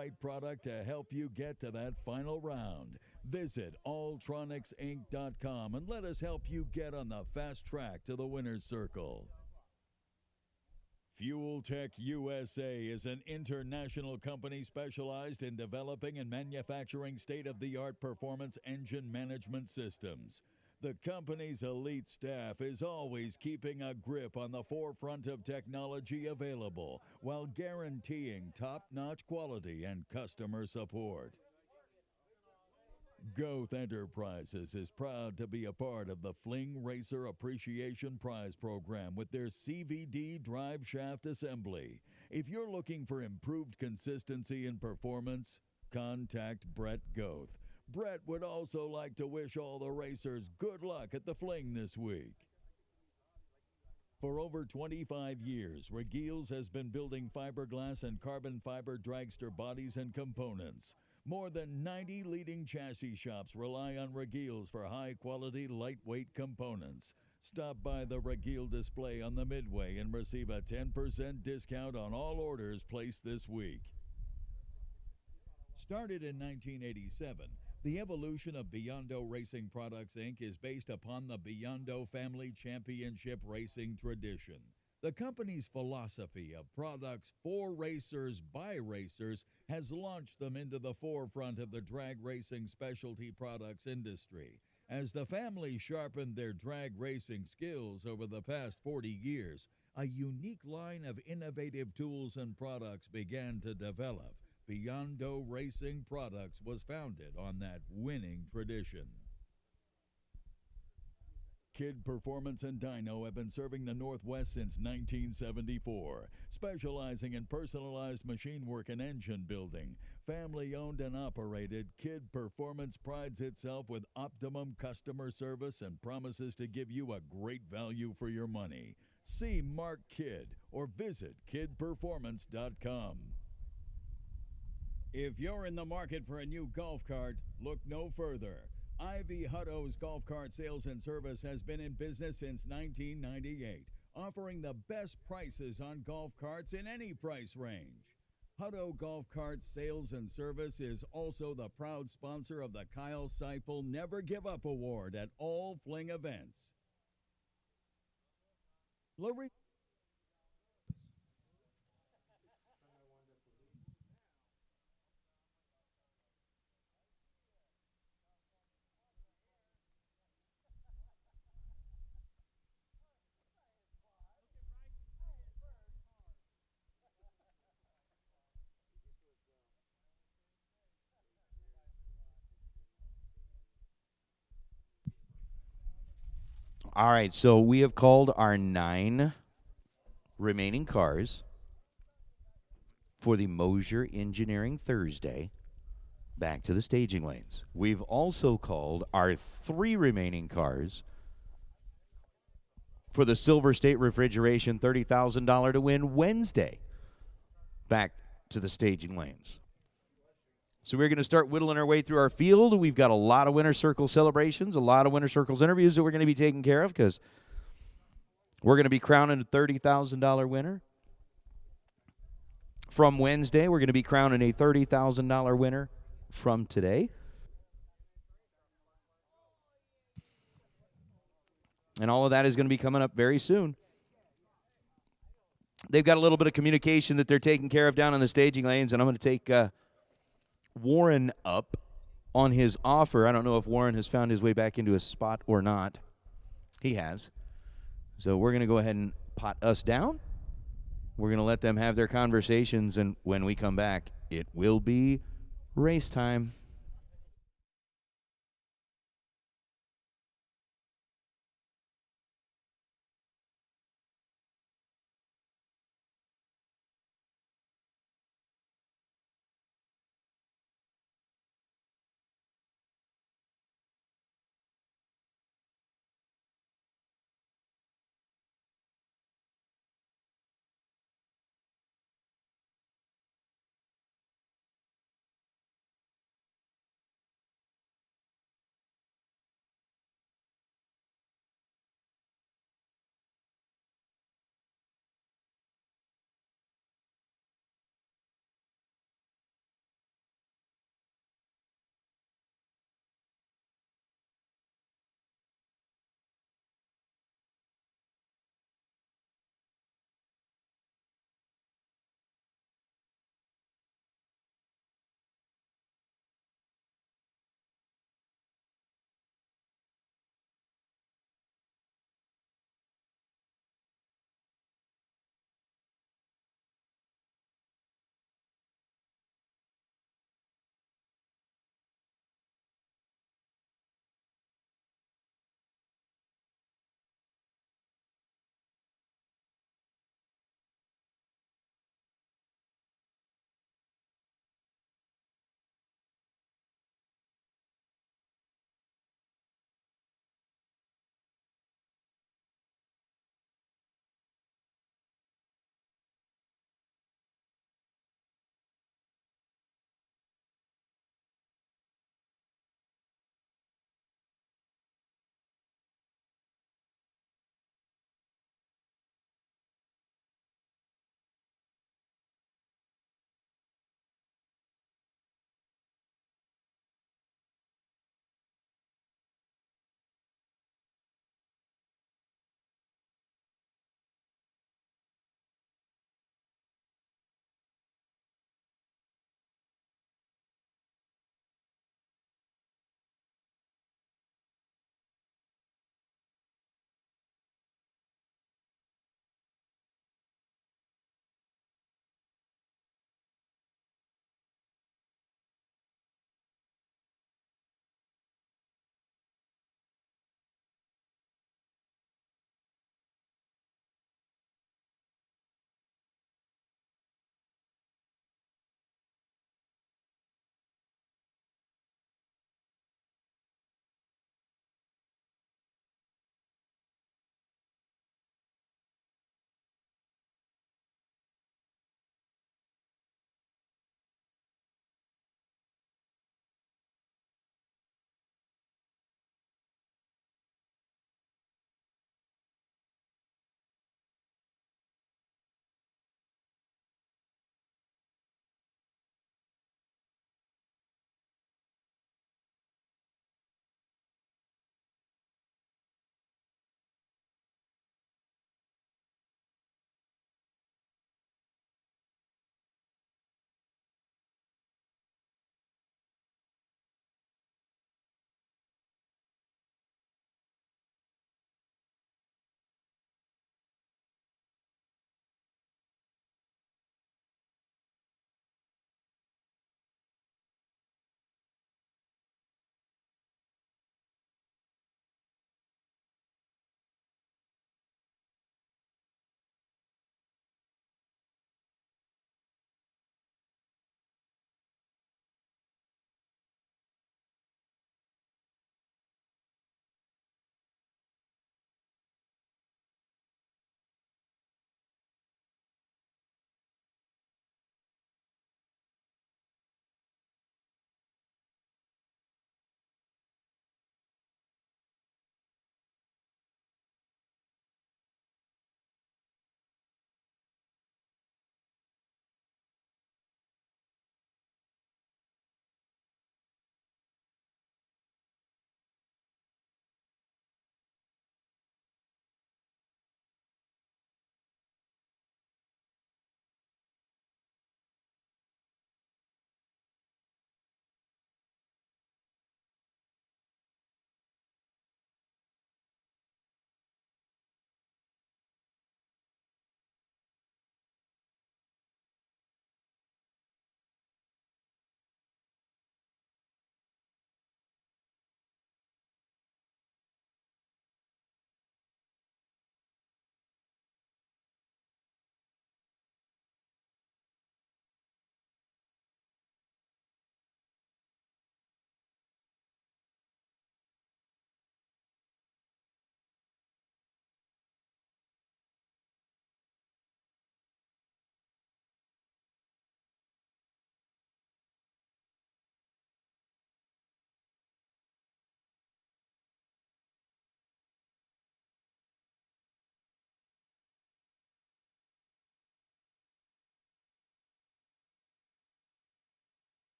right product to help you get to that final round. Visit alltronicsinc.com and let us help you get on the fast track to the winner's circle. Fuel Tech USA is an international company specialized in developing and manufacturing state-of-the-art performance engine management systems. The company's elite staff is always keeping a grip on the forefront of technology available while guaranteeing top-notch quality and customer support. Goth Enterprises is proud to be a part of the Fling Racer Appreciation Prize Program with their CVD drive shaft assembly. If you're looking for improved consistency in performance, contact Brett Goth. Brett would also like to wish all the racers good luck at the Fling this week. For over 25 years, Regiles has been building fiberglass and carbon fiber dragster bodies and components. More than 90 leading chassis shops rely on Regiles for high-quality, lightweight components. Stop by the Regile display on the Midway and receive a 10% discount on all orders placed this week. Started in 1987, the evolution of Biondo Racing Products, Inc. is based upon the Biondo family championship racing tradition. The company's philosophy of products for racers by racers has launched them into the forefront of the drag racing specialty products industry. As the family sharpened their drag racing skills over the past 40 years, a unique line of innovative tools and products began to develop. Biondo Racing Products was founded on that winning tradition. Kid Performance and Dyno have been serving the Northwest since 1974, specializing in personalized machine work and engine building. Family owned and operated, Kid Performance prides itself with optimum customer service and promises to give you a great value for your money. See Mark Kidd or visit kidperformance.com. If you're in the market for a new golf cart, look no further. Ivy Hutto's Golf Cart Sales and Service has been in business since 1998, offering the best prices on golf carts in any price range. Hutto Golf Cart Sales and Service is also the proud sponsor of the Kyle Seipel Never Give Up Award at all Fling events. All right, so we have called our 9 remaining cars for the Mosier Engineering Thursday back to the staging lanes. We've also called our 3 remaining cars for the Silver State Refrigeration $30,000 to win Wednesday back to the staging lanes. So we're going to start whittling our way through our field. We've got a lot of Winter Circle celebrations, a lot of Winter Circles interviews that we're going to be taking care of because we're going to be crowning a $30,000 winner. From Wednesday, we're going to be crowning a $30,000 winner from today. And all of that is going to be coming up very soon. They've got a little bit of communication that they're taking care of down in the staging lanes, and I'm going to take Warren up on his offer. I don't know if Warren has found his way back into his spot or not. He has. So we're going to go ahead and pot us down. We're going to let them have their conversations, and when we come back, it will be race time.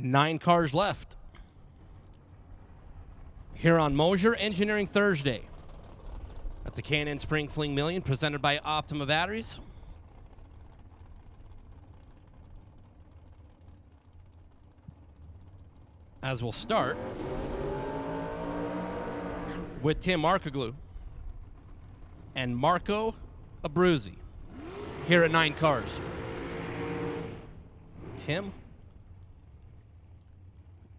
9 cars left here on Mosier Engineering Thursday at the K&N Spring Fling Million, presented by Optima Batteries. As we'll start with Tim Markoglu and Marco Abruzzi here at 9 cars. Tim,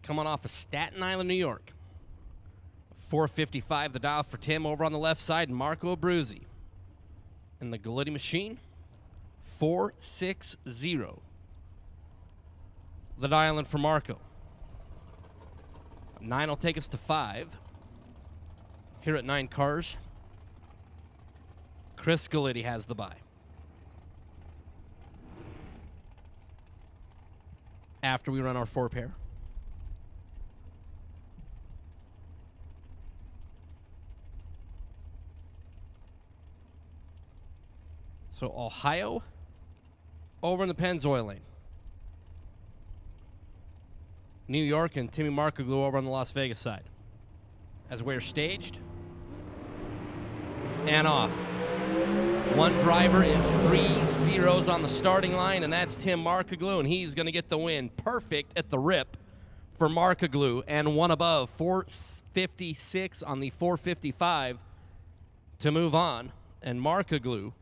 coming off of Staten Island, New York. 455 the dial for Tim over on the left side, and Marco Abruzzi in the Galitti machine. 460 the dial in for Marco. 9 will take us to 5 here at 9 cars. Chris Galitti has the bye. After we run our 4 pair. So Ohio over in the Pennzoil lane. New York and Timmy Markoglu over on the Las Vegas side. As we're staged and off. One driver is 3 zeros on the starting line, and that's Tim Markoglu, and he's going to get the win. Perfect at the rip for Markoglu, and one above, 456 on the 455 to move on. And Markoglu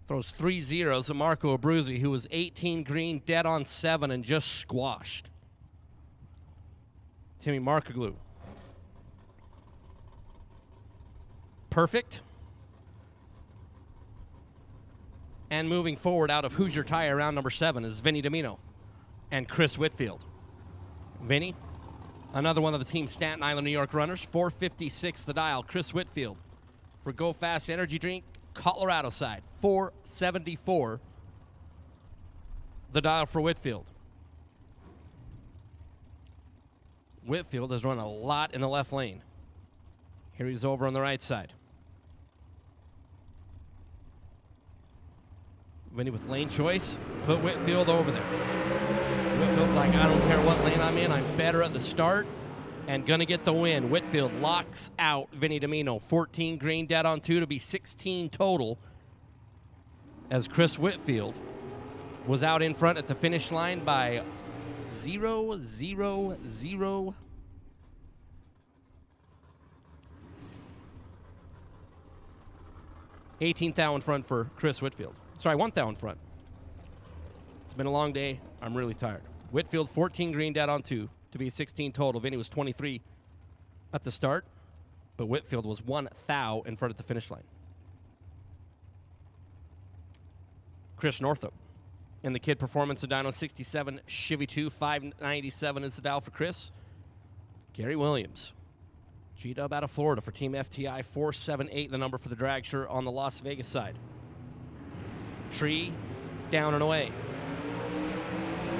throws 3 zeros at Marco Abruzzi, who was 18 green, dead on 7, and just squashed Timmy Markoglu. Perfect. And moving forward out of Hoosier Tire, round number 7, is Vinnie Dimino and Chris Whitfield. Vinnie, another one of the Team Staten Island, New York runners, 456 the dial. Chris Whitfield for Go Fast Energy Drink, Colorado side, 474 the dial for Whitfield. Whitfield has run a lot in the left lane. Here he's over on the right side. Vinnie with lane choice, put Whitfield over there. Whitfield's like, I don't care what lane I'm in, I'm better at the start and gonna get the win. Whitfield locks out Vinnie Dimino. 14 green, dead on 2 to be 16 total, as Chris Whitfield was out in front at the finish line by 0, 0, 0. $18,000 in front for Chris Whitfield. Sorry, $1,000 in front. It's been a long day. I'm really tired. Whitfield, 14 green, dead on 2 to be 16 total. Vinnie was 23 at the start, but Whitfield was $1,000 in front at the finish line. Chris Northup in the Kid Performance Dyno 67 Chevy 2, 597 is the dial for Chris. Gary Williams, G-Dub out of Florida for Team FTI, 478 the number for the drag shirt on the Las Vegas side. Tree down and away.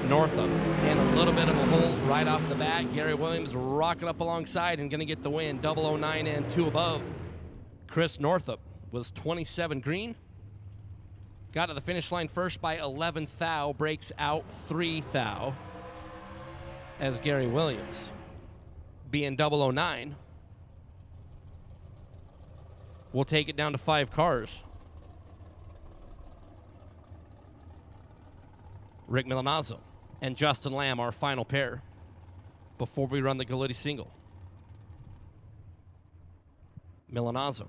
Northup and a little bit of a hold right off the bat. Gary Williams rocking up alongside and going to get the win. 009 and 2 above. Chris Northup was 27 green. Got to the finish line first by 11 thou. Breaks out 3 thou. As Gary Williams, being 009, will take it down to 5 cars. Rick Milanazzo and Justin Lamb, our final pair, before we run the Galitti single. Milanazzo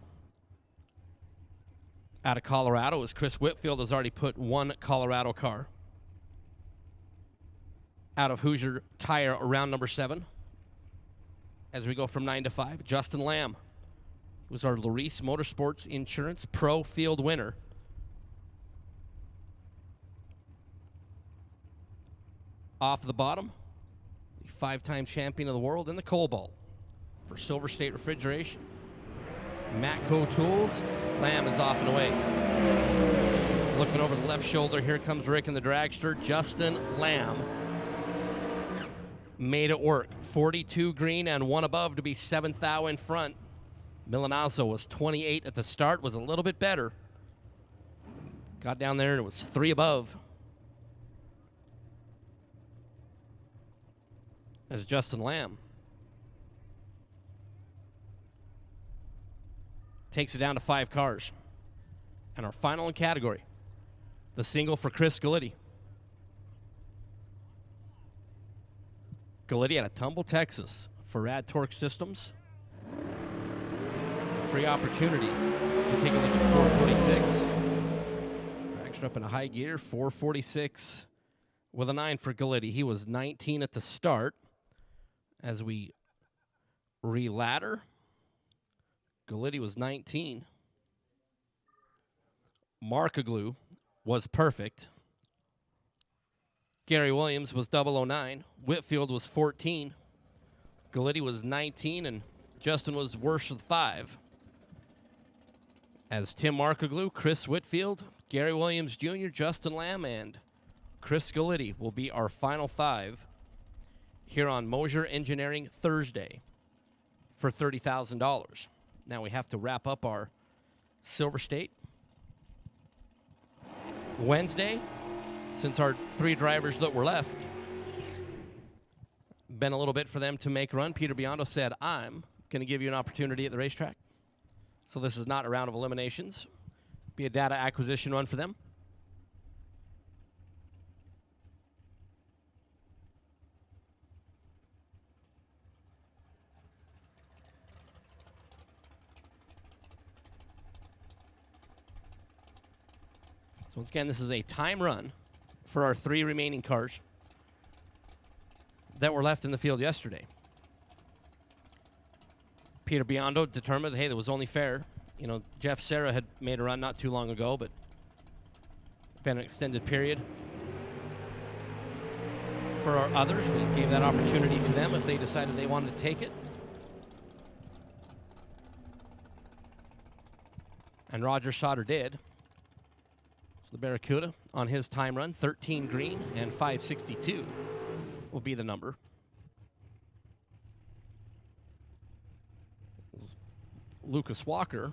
out of Colorado, as Chris Whitfield has already put 1 Colorado car. Out of Hoosier Tire, round number 7. As we go from 9 to 5, Justin Lamb, who's our Larice Motorsports Insurance Pro Field winner. Off the bottom, the 5-time champion of the world in the Cobalt for Silver State Refrigeration. Matco Tools, Lamb is off and away. Looking over the left shoulder, here comes Rick in the dragster. Justin Lamb made it work. 42 green and 1 above to be 7 thou in front. Milanazzo was 28 at the start, was a little bit better. Got down there and it was 3 above. as Justin Lamb takes it down to 5 cars. And our final in category, the single for Chris Galitti. Galitti out of Tumble, Texas for Rad Torque Systems. Free opportunity to take a look at 446. Drags her up in a high gear, 446 with a 9 for Galitti. He was 19 at the start. As we re-ladder, Galitti was 19. Markaglu was perfect. Gary Williams was 009. Whitfield was 14. Galitti was 19, and Justin was worse with 5. As Tim Markaglu, Chris Whitfield, Gary Williams Jr., Justin Lamb, and Chris Galitti will be our final 5 here on Mosier Engineering Thursday for $30,000. Now we have to wrap up our Silver State Wednesday, since our 3 drivers that were left, been a little bit for them to make a run. Peter Biondo said, I'm going to give you an opportunity at the racetrack. So this is not a round of eliminations. Be a data acquisition run for them. So once again, this is a time run for our 3 remaining cars that were left in the field yesterday. Peter Biondo determined, hey, that was only fair. You know, Jeff Serra had made a run not too long ago, but been an extended period. For our others, we gave that opportunity to them if they decided they wanted to take it. And Roger Sauter did. So the Barracuda on his time run, 13 green and 562 will be the number. Lucas Walker,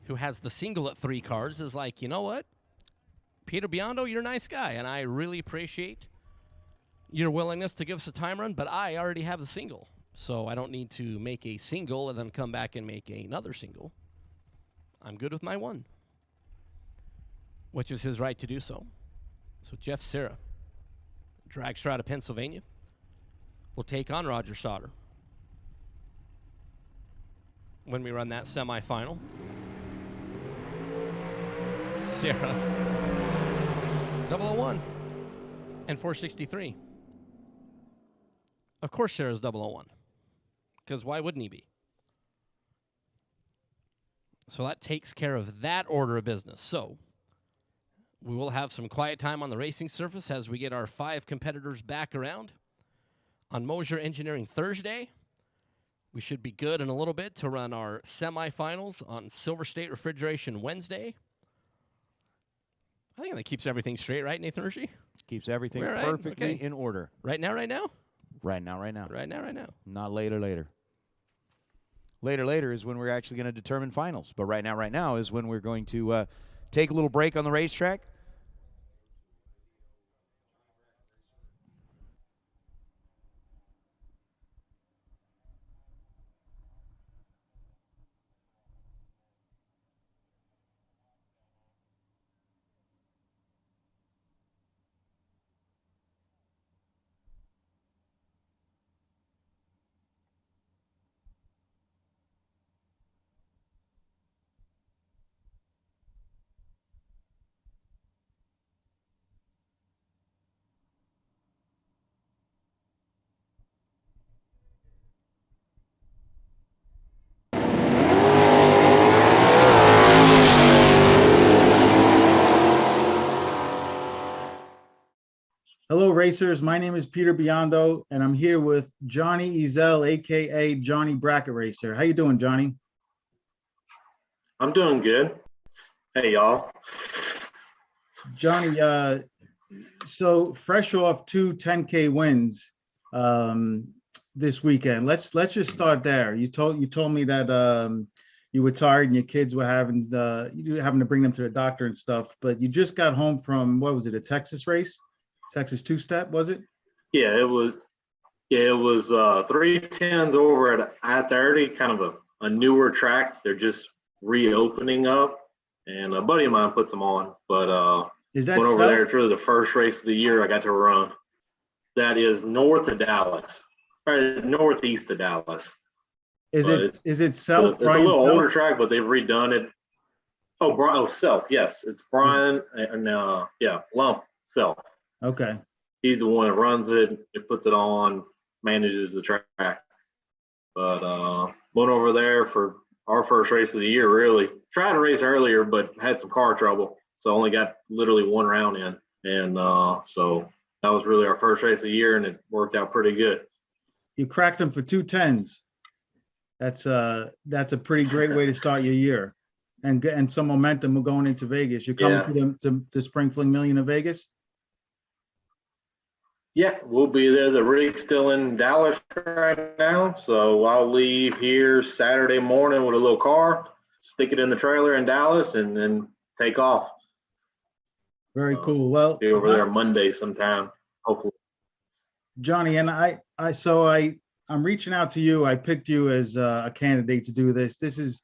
who has the single at 3 cars, is like, you know what? Peter Biondo, you're a nice guy, and I really appreciate your willingness to give us a time run, but I already have the single, so I don't need to make a single and then come back and make another single. I'm good with my 1, which is his right to do so. So Jeff Serra, dragster out of Pennsylvania, will take on Roger Sauter when we run that semifinal. Serra, 001 and 463. Of course Serra's 001, because why wouldn't he be? So that takes care of that order of business. So we will have some quiet time on the racing surface as we get our 5 competitors back around on Mosier Engineering Thursday. We should be good in a little bit to run our semifinals on Silver State Refrigeration Wednesday. I think that keeps everything straight, right, Nathan Hershey? Keeps everything perfectly in order. Right now? Right now. Right now. Not later. Later is when we're actually going to determine finals. But right now is when we're going to take a little break on the racetrack. Hello, racers. My name is Peter Biondo, and I'm here with Johnny Iselle, a.k.a. Johnny Bracket Racer. How you doing, Johnny? I'm doing good. Hey, y'all. Johnny, so fresh off 2 10K wins this weekend. Let's just start there. You told me that you were tired and your kids were having to bring them to the doctor and stuff, but you just got home from, what was it, a Texas race? Texas two-step, was it? Yeah, it was Yeah, it was 310s over at I-30, kind of a newer track. They're just reopening up, and a buddy of mine puts them on. But Is that went over south? there. It's really the first race of the year I got to run. That is north of Dallas, or northeast of Dallas. Is But it south? it's a little older track, but they've redone it. Oh, Brian, Self, yes, it's Brian and yeah, Lump Self. Okay. He's the one that runs it. It puts it on, manages the track. But went over there for our first race of the year. Really tried to race earlier, but had some car trouble, so only got literally one round in. And so that was really our first race of the year, and it worked out pretty good. You cracked them for 210s. That's a pretty great way to start your year, and some momentum going into Vegas. You're coming to the Spring Fling Million in Vegas. Yeah, we'll be there. The rig's still in Dallas right now, so I'll leave here Saturday morning with a little car, stick it in the trailer in Dallas, and then take off. Very cool. Well, be over there Monday sometime, hopefully. Johnny, and I'm reaching out to you. I picked you as a candidate to do this. This is,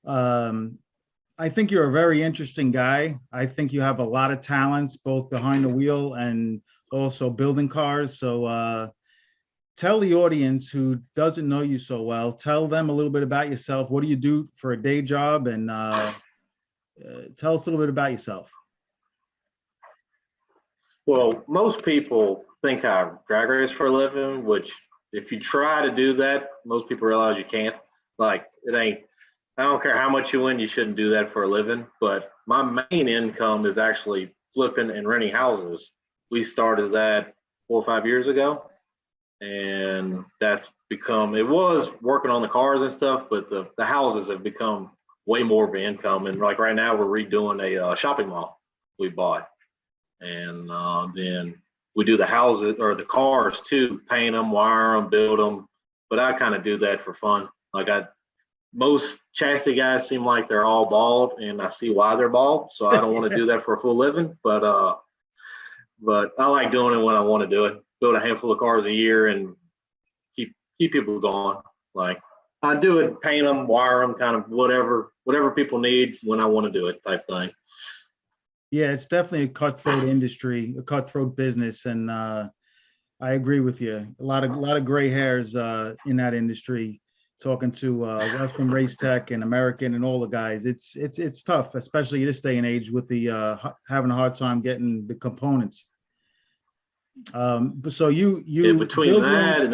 I think you're a very interesting guy. I think you have a lot of talents, both behind the wheel and also building cars. So tell the audience who doesn't know you so well, tell them a little bit about yourself. What do you do for a day job? And tell us a little bit about yourself. Well, most people think I drag race for a living, which if you try to do that, most people realize you can't. Like, it ain't, I don't care how much you win, you shouldn't do that for a living. But my main income is actually flipping and renting houses. We started that 4 or 5 years ago, and that's become, it was working on the cars and stuff, but the houses have become way more of an income. And like right now, we're redoing a shopping mall we bought. And then we do the houses or the cars too, paint them, wire them, build them. But I kind of do that for fun. Like most chassis guys seem like they're all bald, and I see why they're bald. So I don't want to do that for a full living. But I like doing it when I want to do it. Build a handful of cars a year and keep people going. Like I do it, paint them, wire them, kind of whatever people need when I want to do it, type thing. Yeah, it's definitely a cutthroat industry, a cutthroat business, and I agree with you. A lot of gray hairs in that industry. Talking to Western Race Tech and American and all the guys, it's tough, especially this day and age with the having a hard time getting the components. So you between that and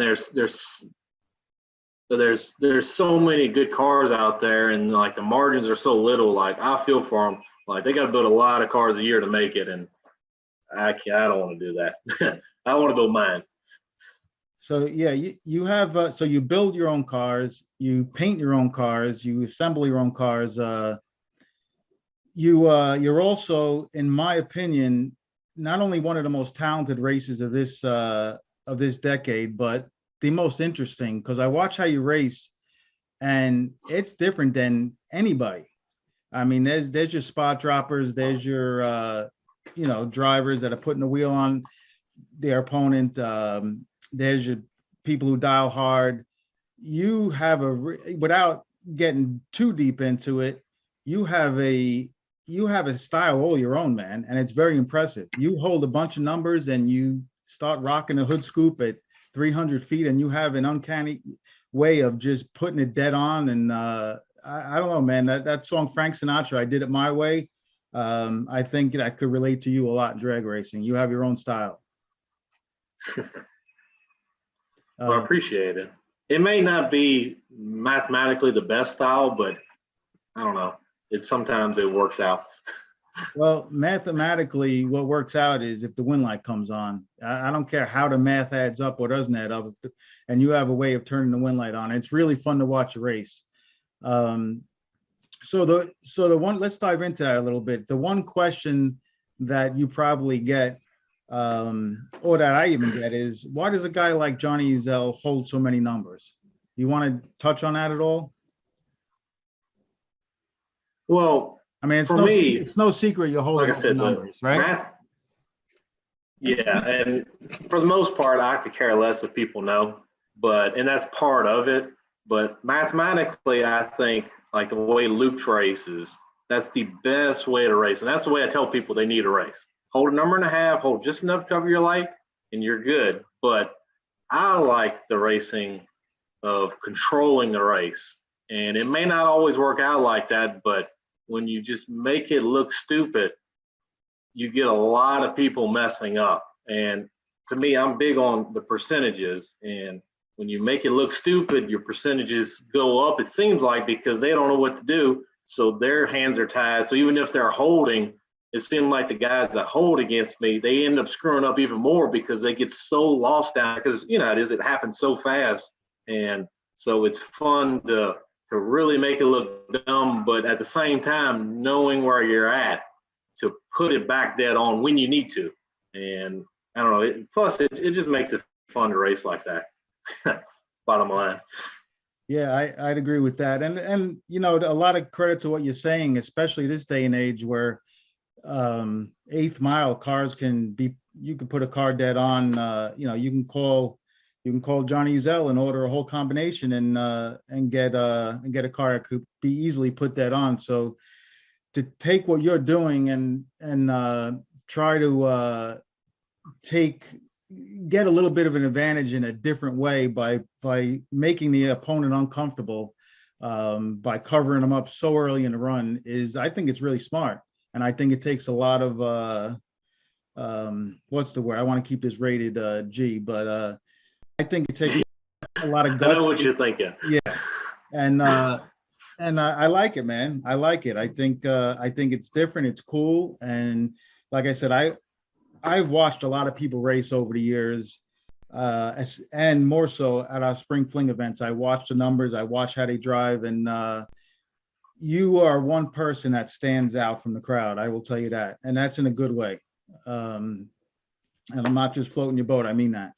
there's so many good cars out there, and like the margins are so little. Like I feel for them. Like they got to build a lot of cars a year to make it, and I don't want to do that. I want to build mine. So yeah, you have so you build your own cars, you paint your own cars, you assemble your own cars. You're also, in my opinion, not only one of the most talented racers of this decade, but the most interesting, because I watch how you race, and it's different than anybody. I mean, there's your spot droppers, there's your drivers that are putting the wheel on their opponent. There's your people who dial hard. You have without getting too deep into it, you have a style all your own, man, and it's very impressive. You hold a bunch of numbers and you start rocking a hood scoop at 300 feet, and you have an uncanny way of just putting it dead on. And I don't know, man, that song Frank Sinatra, I Did It My Way. I think I could relate to you a lot in drag racing. You have your own style. Well, I appreciate it. It may not be mathematically the best style, but I don't know. Sometimes it works out. Well, mathematically, what works out is if the wind light comes on. I don't care how the math adds up or doesn't add up, and you have a way of turning the wind light on. It's really fun to watch a race. So the one, let's dive into that a little bit. The one question that you probably get, or that I even get, is why does a guy like Johnny Iselle hold so many numbers? You want to touch on that at all? Well, I mean, it's no secret you're holding, like I said, numbers, right? Yeah, and for the most part, I could care less if people know, and that's part of it. But mathematically, I think like the way Luke races, that's the best way to race, and that's the way I tell people they need to race. Hold a number and a half, hold just enough to cover your light, and you're good. But I like the racing of controlling the race, and it may not always work out like that, but when you just make it look stupid, you get a lot of people messing up. And to me, I'm big on the percentages. And when you make it look stupid, your percentages go up, it seems like, because they don't know what to do. So their hands are tied. So even if they're holding, it seems like the guys that hold against me, they end up screwing up even more because they get so lost down, because you know it happens so fast. And so it's fun to really make it look dumb, but at the same time, knowing where you're at to put it back dead on when you need to. And I don't know, plus it just makes it fun to race like that. Bottom line. Yeah, I'd agree with that. And you know, a lot of credit to what you're saying, especially this day and age where 8th mile cars you can put a car dead on, you know, you can call Johnny Iselle and order a whole combination and get a car that could be easily put dead on. So to take what you're doing and try to get a little bit of an advantage in a different way by making the opponent uncomfortable, by covering them up so early in the run, I think it's really smart. And I think it takes a lot of what's the word? I want to keep this rated G, but I think it takes a lot of guts. I know what you're thinking. Yeah, and I like it, man. I like it. I think it's different. It's cool. And like I said, I've watched a lot of people race over the years, and more so at our Spring Fling events. I watch the numbers. I watch how they drive, and you are one person that stands out from the crowd. I will tell you that, and that's in a good way. And I'm not just floating your boat. I mean that.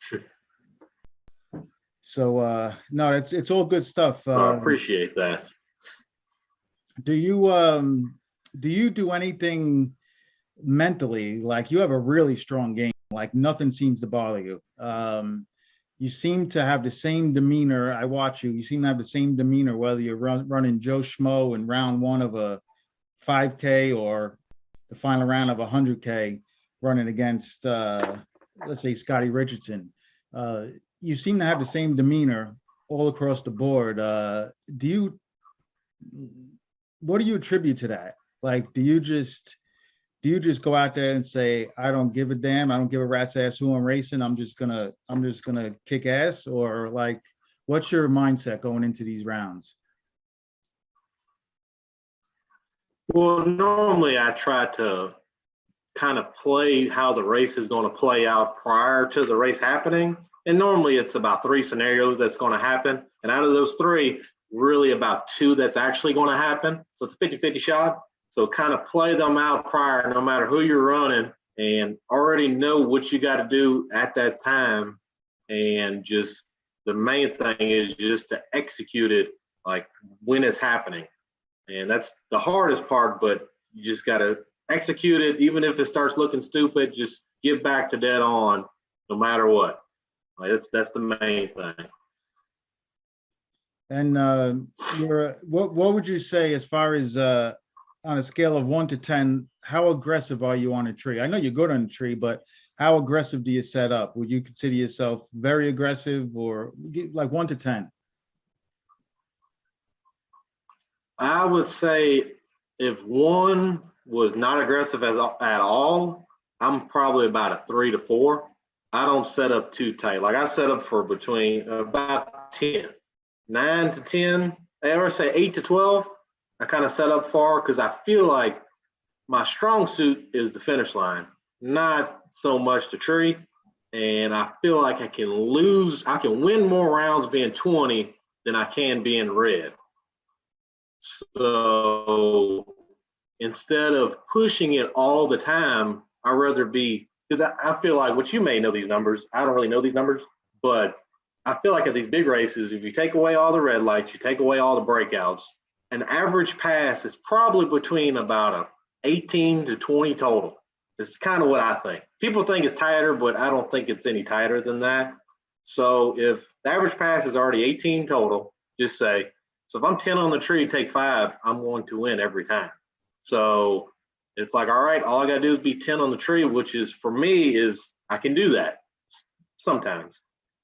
So no, it's all good stuff. I appreciate that. Do you do anything mentally? Like, you have a really strong game, like nothing seems to bother you. You seem to have the same demeanor. I watch you. You seem to have the same demeanor, whether you're running Joe Schmo in round 1 of a 5K or the final round of a 100K, running against, let's say, Scotty Richardson. You seem to have the same demeanor all across the board. What do you attribute to that? Like, do you just go out there and say, I don't give a damn, I don't give a rat's ass who I'm racing, I'm just gonna kick ass? Or like, what's your mindset going into these rounds? Well, normally I try to kind of play how the race is going to play out prior to the race happening. And normally it's about 3 scenarios that's going to happen. And out of those 3, really about 2 that's actually going to happen. So it's a 50-50 shot. So kind of play them out prior, no matter who you're running, and already know what you got to do at that time. And just the main thing is just to execute it like when it's happening. And that's the hardest part, but you just got to execute it. Even if it starts looking stupid, just get back to dead on no matter what. Like, that's the main thing. And what would you say as far as on a scale of 1 to 10, how aggressive are you on a tree? I know you're good on a tree, but how aggressive do you set up? Would you consider yourself very aggressive, or like 1 to 10? I would say if 1 was not aggressive at all, I'm probably about a 3 to 4. I don't set up too tight. Like, I set up for between about 10, 9 to 10. I ever say 8 to 12. I kind of set up for, because I feel like my strong suit is the finish line, not so much the tree. And I feel like I can win more rounds being 20 than I can being red. So instead of pushing it all the time, I'd rather be, because I feel like, what you may know these numbers, I don't really know these numbers, but I feel like at these big races, if you take away all the red lights, you take away all the breakouts, an average pass is probably between about a 18 to 20 total. It's kind of what I think. People think it's tighter, but I don't think it's any tighter than that. So if the average pass is already 18 total, just say, so if I'm 10 on the tree, take 5, I'm going to win every time. So it's like, all right, all I got to do is be 10 on the tree, which is, for me, is I can do that sometimes.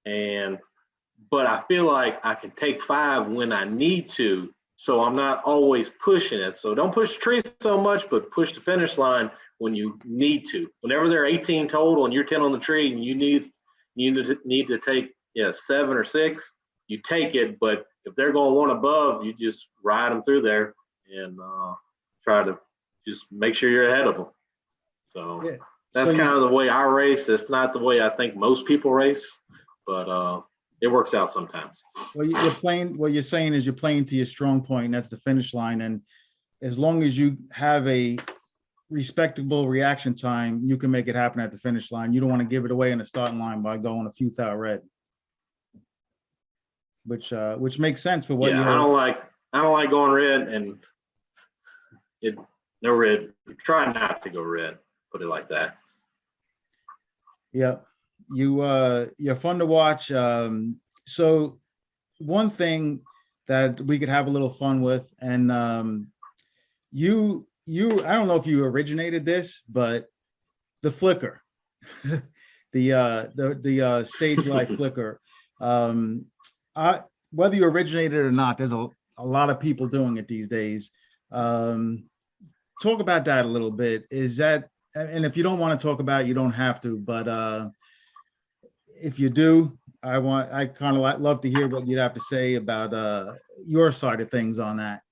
But I feel like I can take 5 when I need to, so I'm not always pushing it. So don't push the tree so much, but push the finish line when you need to. Whenever they're 18 total and you're 10 on the tree and you need to take 7 or 6, you take it. But if they're going 1 above, you just ride them through there and try to just make sure you're ahead of them. So yeah. That's kind of the way I race. That's not the way I think most people race, but it works out sometimes. Well, you're playing. What you're saying is you're playing to your strong point, and that's the finish line. And as long as you have a respectable reaction time, you can make it happen at the finish line. You don't want to give it away in the starting line by going a few thou red, which makes sense for what. Yeah, I don't like going red, and no red. Try not to go red. Put it like that. Yeah, you're fun to watch. So one thing that we could have a little fun with, and you I don't know if you originated this, but the flicker, the stage light flicker. Whether you originated it or not, there's a lot of people doing it these days. Talk about that a little bit. Is that, and if you don't want to talk about it, you don't have to, but if you do, I kind of love to hear what you'd have to say about your side of things on that.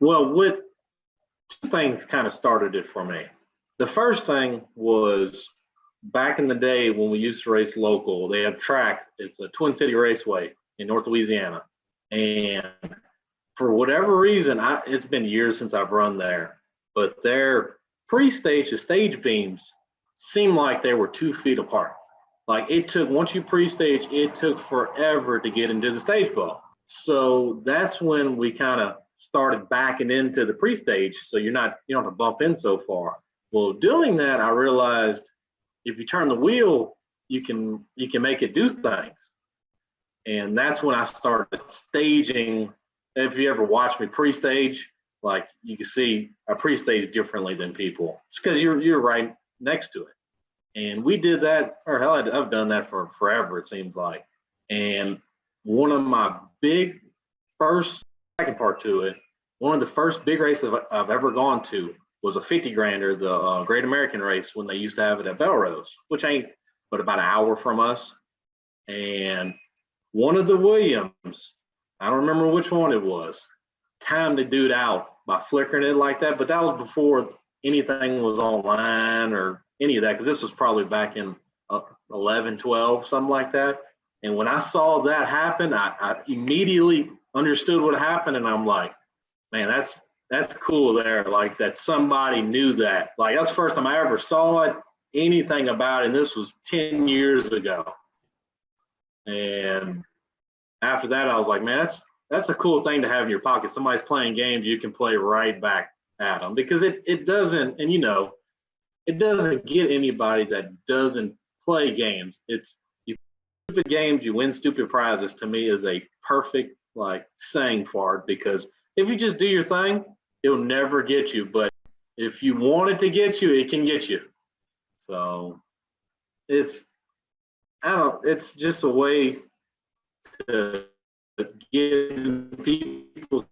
Well, what 2 things kind of started it for me. The first thing was back in the day when we used to race local. They have track. It's a Twin City Raceway in North Louisiana, and for whatever reason, it's been years since I've run there, but their pre-stage to stage beams seemed like they were 2 feet apart. Like once you pre-stage, it took forever to get into the stage ball. So that's when we kind of started backing into the pre-stage, so you don't have to bump in so far. Well, doing that, I realized if you turn the wheel, you can make it do things. And that's when I started staging. If you ever watch me pre-stage, like you can see I pre-stage differently than people. It's because you're right next to it. And we did that, or hell, I've done that for forever, it seems like. And one of my big first, second part to it, one of the first big races I've ever gone to was a 50 grander, the Great American Race, when they used to have it at Belrose, which ain't but about an hour from us. And one of the Williams, I don't remember which one it was, timed the dude out by flickering it like that, but that was before anything was online or any of that, because this was probably back in 11, 12, something like that. And when I saw that happen, I immediately understood what happened, and I'm like, man, that's cool there, like that somebody knew that. Like that's the first time I ever saw it, anything about it, and this was 10 years ago. And after that, I was like, man, that's a cool thing to have in your pocket. Somebody's playing games, you can play right back at them, because it doesn't, and it doesn't get anybody that doesn't play games. It's you stupid games, you win stupid prizes. To me, is a perfect like saying for it, because if you just do your thing, it'll never get you. But if you want it to get you, it can get you. So it's just a way to get people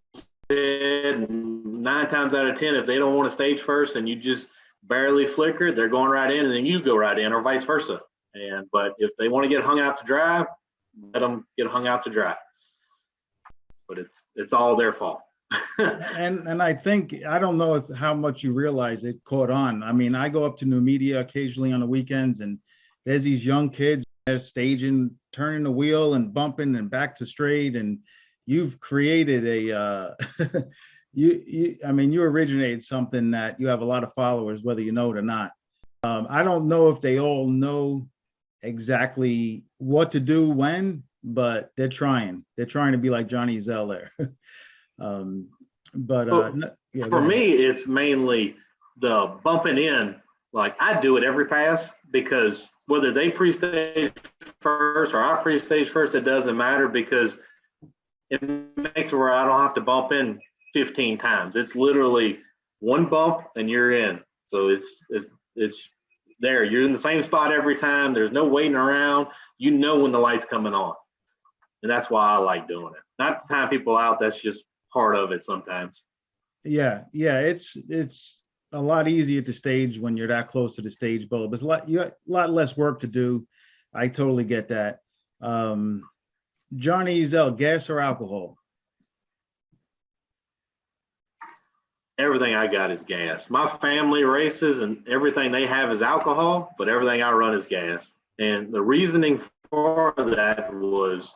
said 9 times out of 10, if they don't want to stage first and you just barely flicker, they're going right in, and then you go right in, or vice versa. But if they want to get hung out to dry, let them get hung out to dry. But it's all their fault. and I think, I don't know how much you realize it caught on. I mean, I go up to New Media occasionally on the weekends, and there's these young kids they're staging, turning the wheel and bumping and back to straight, and you've created a I mean, you originated something that you have a lot of followers, whether you know it or not. I don't know if they all know exactly what to do when, but they're trying to be like Johnny Iselle there. Yeah, for me, it's mainly the bumping in. Like I do it every pass because whether they pre-stage first or I pre-stage first, it doesn't matter because it makes it where I don't have to bump in 15 times. It's literally one bump and you're in. So it's there. You're in the same spot every time. There's no waiting around. You know when the light's coming on. And that's why I like doing it. Not to time people out, that's just part of it sometimes. yeah, it's a lot easier to stage when you're that close to the stage bulb. It's you got a lot less work to do. I totally get that. Johnny Iselle, gas or alcohol? Everything I got is gas. My family races and everything they have is alcohol, but everything I run is gas. And the reasoning for that was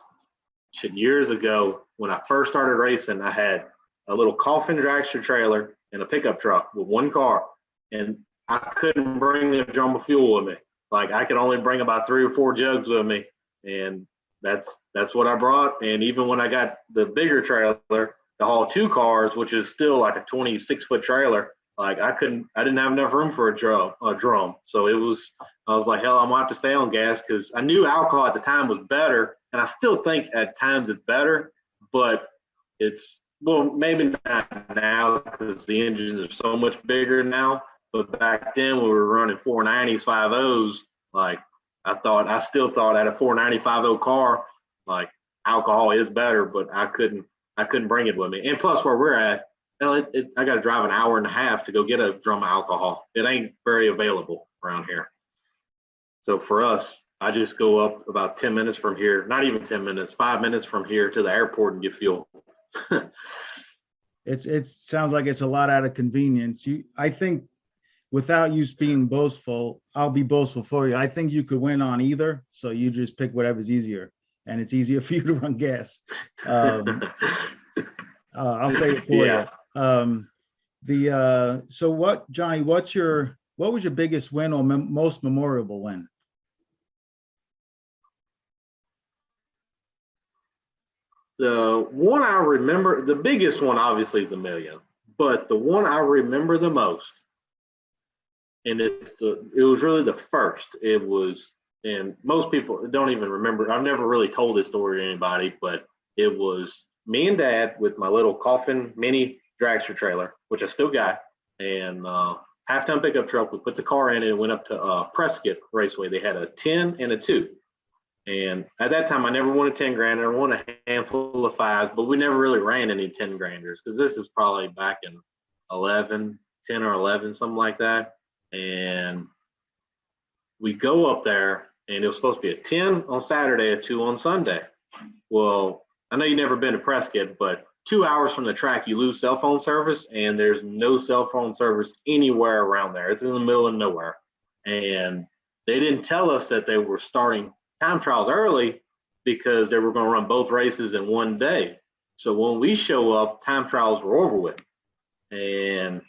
years ago when I first started racing, I had a little coffin dragster trailer and a pickup truck with one car, and I couldn't bring a drum of fuel with me. Like I could only bring about 3 or 4 jugs with me, and that's what I brought. And even when I got the bigger trailer to haul 2 cars, which is still like a 26-foot trailer, like I didn't have enough room for a drum. So I was like, hell, I'm gonna have to stay on gas because I knew alcohol at the time was better, and I still think at times it's better, but it's, well, maybe not now because the engines are so much bigger now. But back then we were running 490s, 50s. Like I still thought at a 490 50 car, like alcohol is better, but I couldn't bring it with me. And plus where we're at, I got to drive an hour and a half to go get a drum of alcohol. It ain't very available around here. So for us, I just go up about 10 minutes from here, not even 10 minutes, 5 minutes from here to the airport and get fuel. It sounds like it's a lot out of convenience. I think without you being boastful, I'll be boastful for you. I think you could win on either. So you just pick whatever's easier, and it's easier for you to run gas. I'll say it for you. So what, Johnny, what was your biggest win or most memorable win? The one I remember, the biggest one obviously is the million, but the one I remember the most, and it was really the first. It was, and most people don't even remember. I've never really told this story to anybody, but it was me and Dad with my little coffin mini dragster trailer, which I still got, and half-ton pickup truck. We put the car in it and went up to Prescott Raceway. They had a 10 and a 2. And at that time, I never won a 10 grander. I won a handful of 5s, but we never really ran any 10 granders because this is probably back in 10 or 11, something like that. And we go up there, and it was supposed to be a 10 on Saturday, a 2 on Sunday. Well, I know you've never been to Prescott, but 2 hours from the track, you lose cell phone service, and there's no cell phone service anywhere around there. It's in the middle of nowhere. And they didn't tell us that they were starting time trials early because they were going to run both races in one day. So when we show up, time trials were over with. And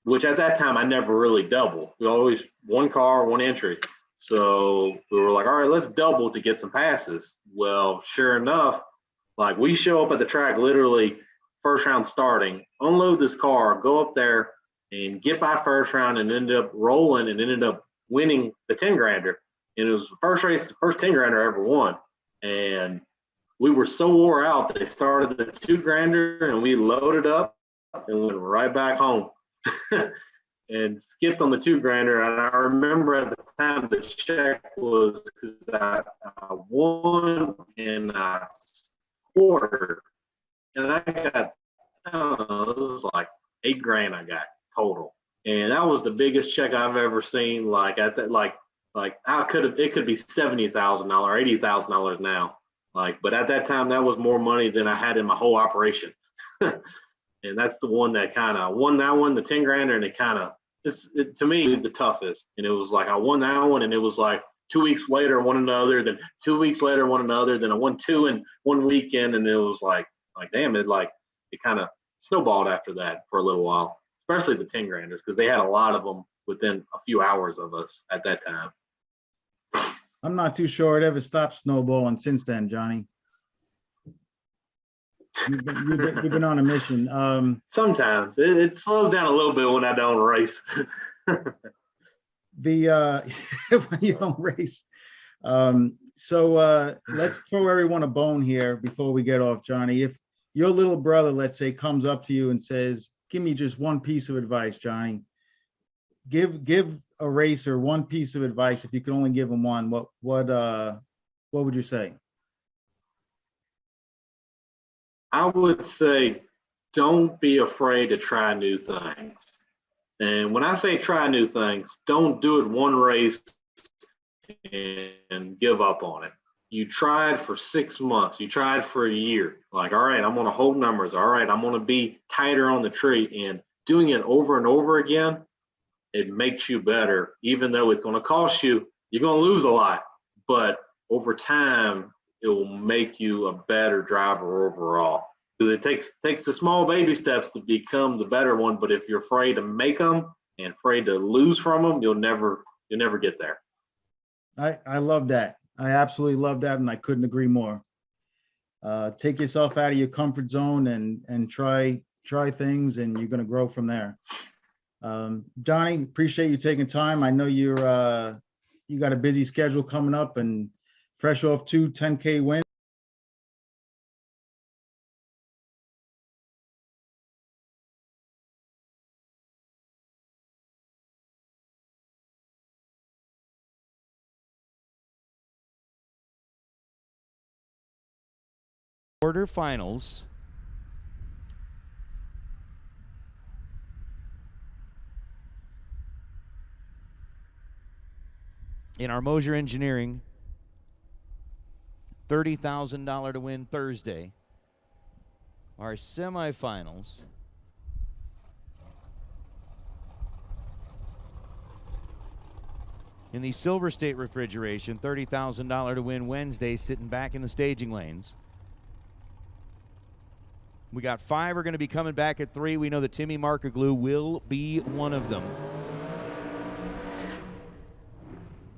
which at that time, I never really double. We always one car, one entry. So we were like, all right, let's double to get some passes. Well, sure enough, like we show up at the track literally first round starting, unload this car, go up there and get by first round and end up rolling and ended up winning the 10 grander. And it was the first race, the first 10 grander I ever won. And we were so wore out that they started the 2 grander and we loaded up and went right back home and skipped on the 2 grander. And I remember at the time the check was because I won and I scored. And I got, I don't know, it was like $8,000 I got total. And that was the biggest check I've ever seen. Like at that, like it could be $70,000, $80,000 now. Like, but at that time, that was more money than I had in my whole operation. And that's the one that kind of won that one, the 10 grander, and it kind of, to me, is the toughest. And it was like, I won that one, and it was like 2 weeks later, one another, then 2 weeks later, one another, then I won 2 in one weekend. And it was like, damn, it kind of snowballed after that for a little while, especially the 10 granders, because they had a lot of them within a few hours of us at that time. I'm not too sure it ever stopped snowballing since then, Johnny. You've been on a mission. Sometimes it slows down a little bit when I don't race. When you don't race. Let's throw everyone a bone here before we get off, Johnny. If your little brother, let's say, comes up to you and says, "Give me just one piece of advice, Johnny." Give a racer one piece of advice. If you could only give him one, what would you say? I would say, don't be afraid to try new things. And when I say try new things, don't do it one race and give up on it. You tried for 6 months. You tried for a year. Like, all right, I'm going to hold numbers. All right, I'm going to be tighter on the tree. And doing it over and over again, it makes you better. Even though it's going to cost you, you're going to lose a lot. But over time, it will make you a better driver overall. Because it takes the small baby steps to become the better one. But if you're afraid to make them and afraid to lose from them, you'll never get there. I love that. I absolutely love that, and I couldn't agree more. Take yourself out of your comfort zone and try things, and you're going to grow from there. Johnny, appreciate you taking time. I know you got a busy schedule coming up, and fresh off 2 10K wins. Quarterfinals. In our Mosier Engineering $30,000 to win Thursday. Our semifinals in the Silver State Refrigeration, $30,000 to win Wednesday, sitting back in the staging lanes. We got 5 are going to be coming back at 3. We know that Timmy Markoglu will be one of them,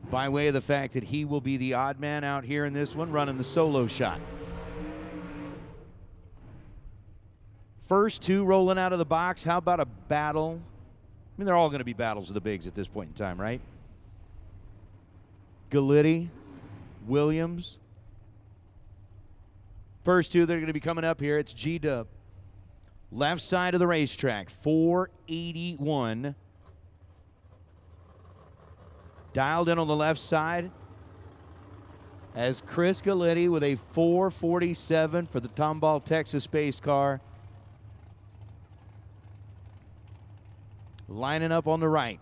by way of the fact that he will be the odd man out here in this one, running the solo shot. First 2 rolling out of the box. How about a battle? I mean, they're all going to be battles of the bigs at this point in time, right? Galitti, Williams. First 2 that are going to be coming up here, it's G-Dub. Left side of the racetrack, 481. Dialed in on the left side as Chris Galitti with a 447 for the Tomball, Texas Space Car. Lining up on the right.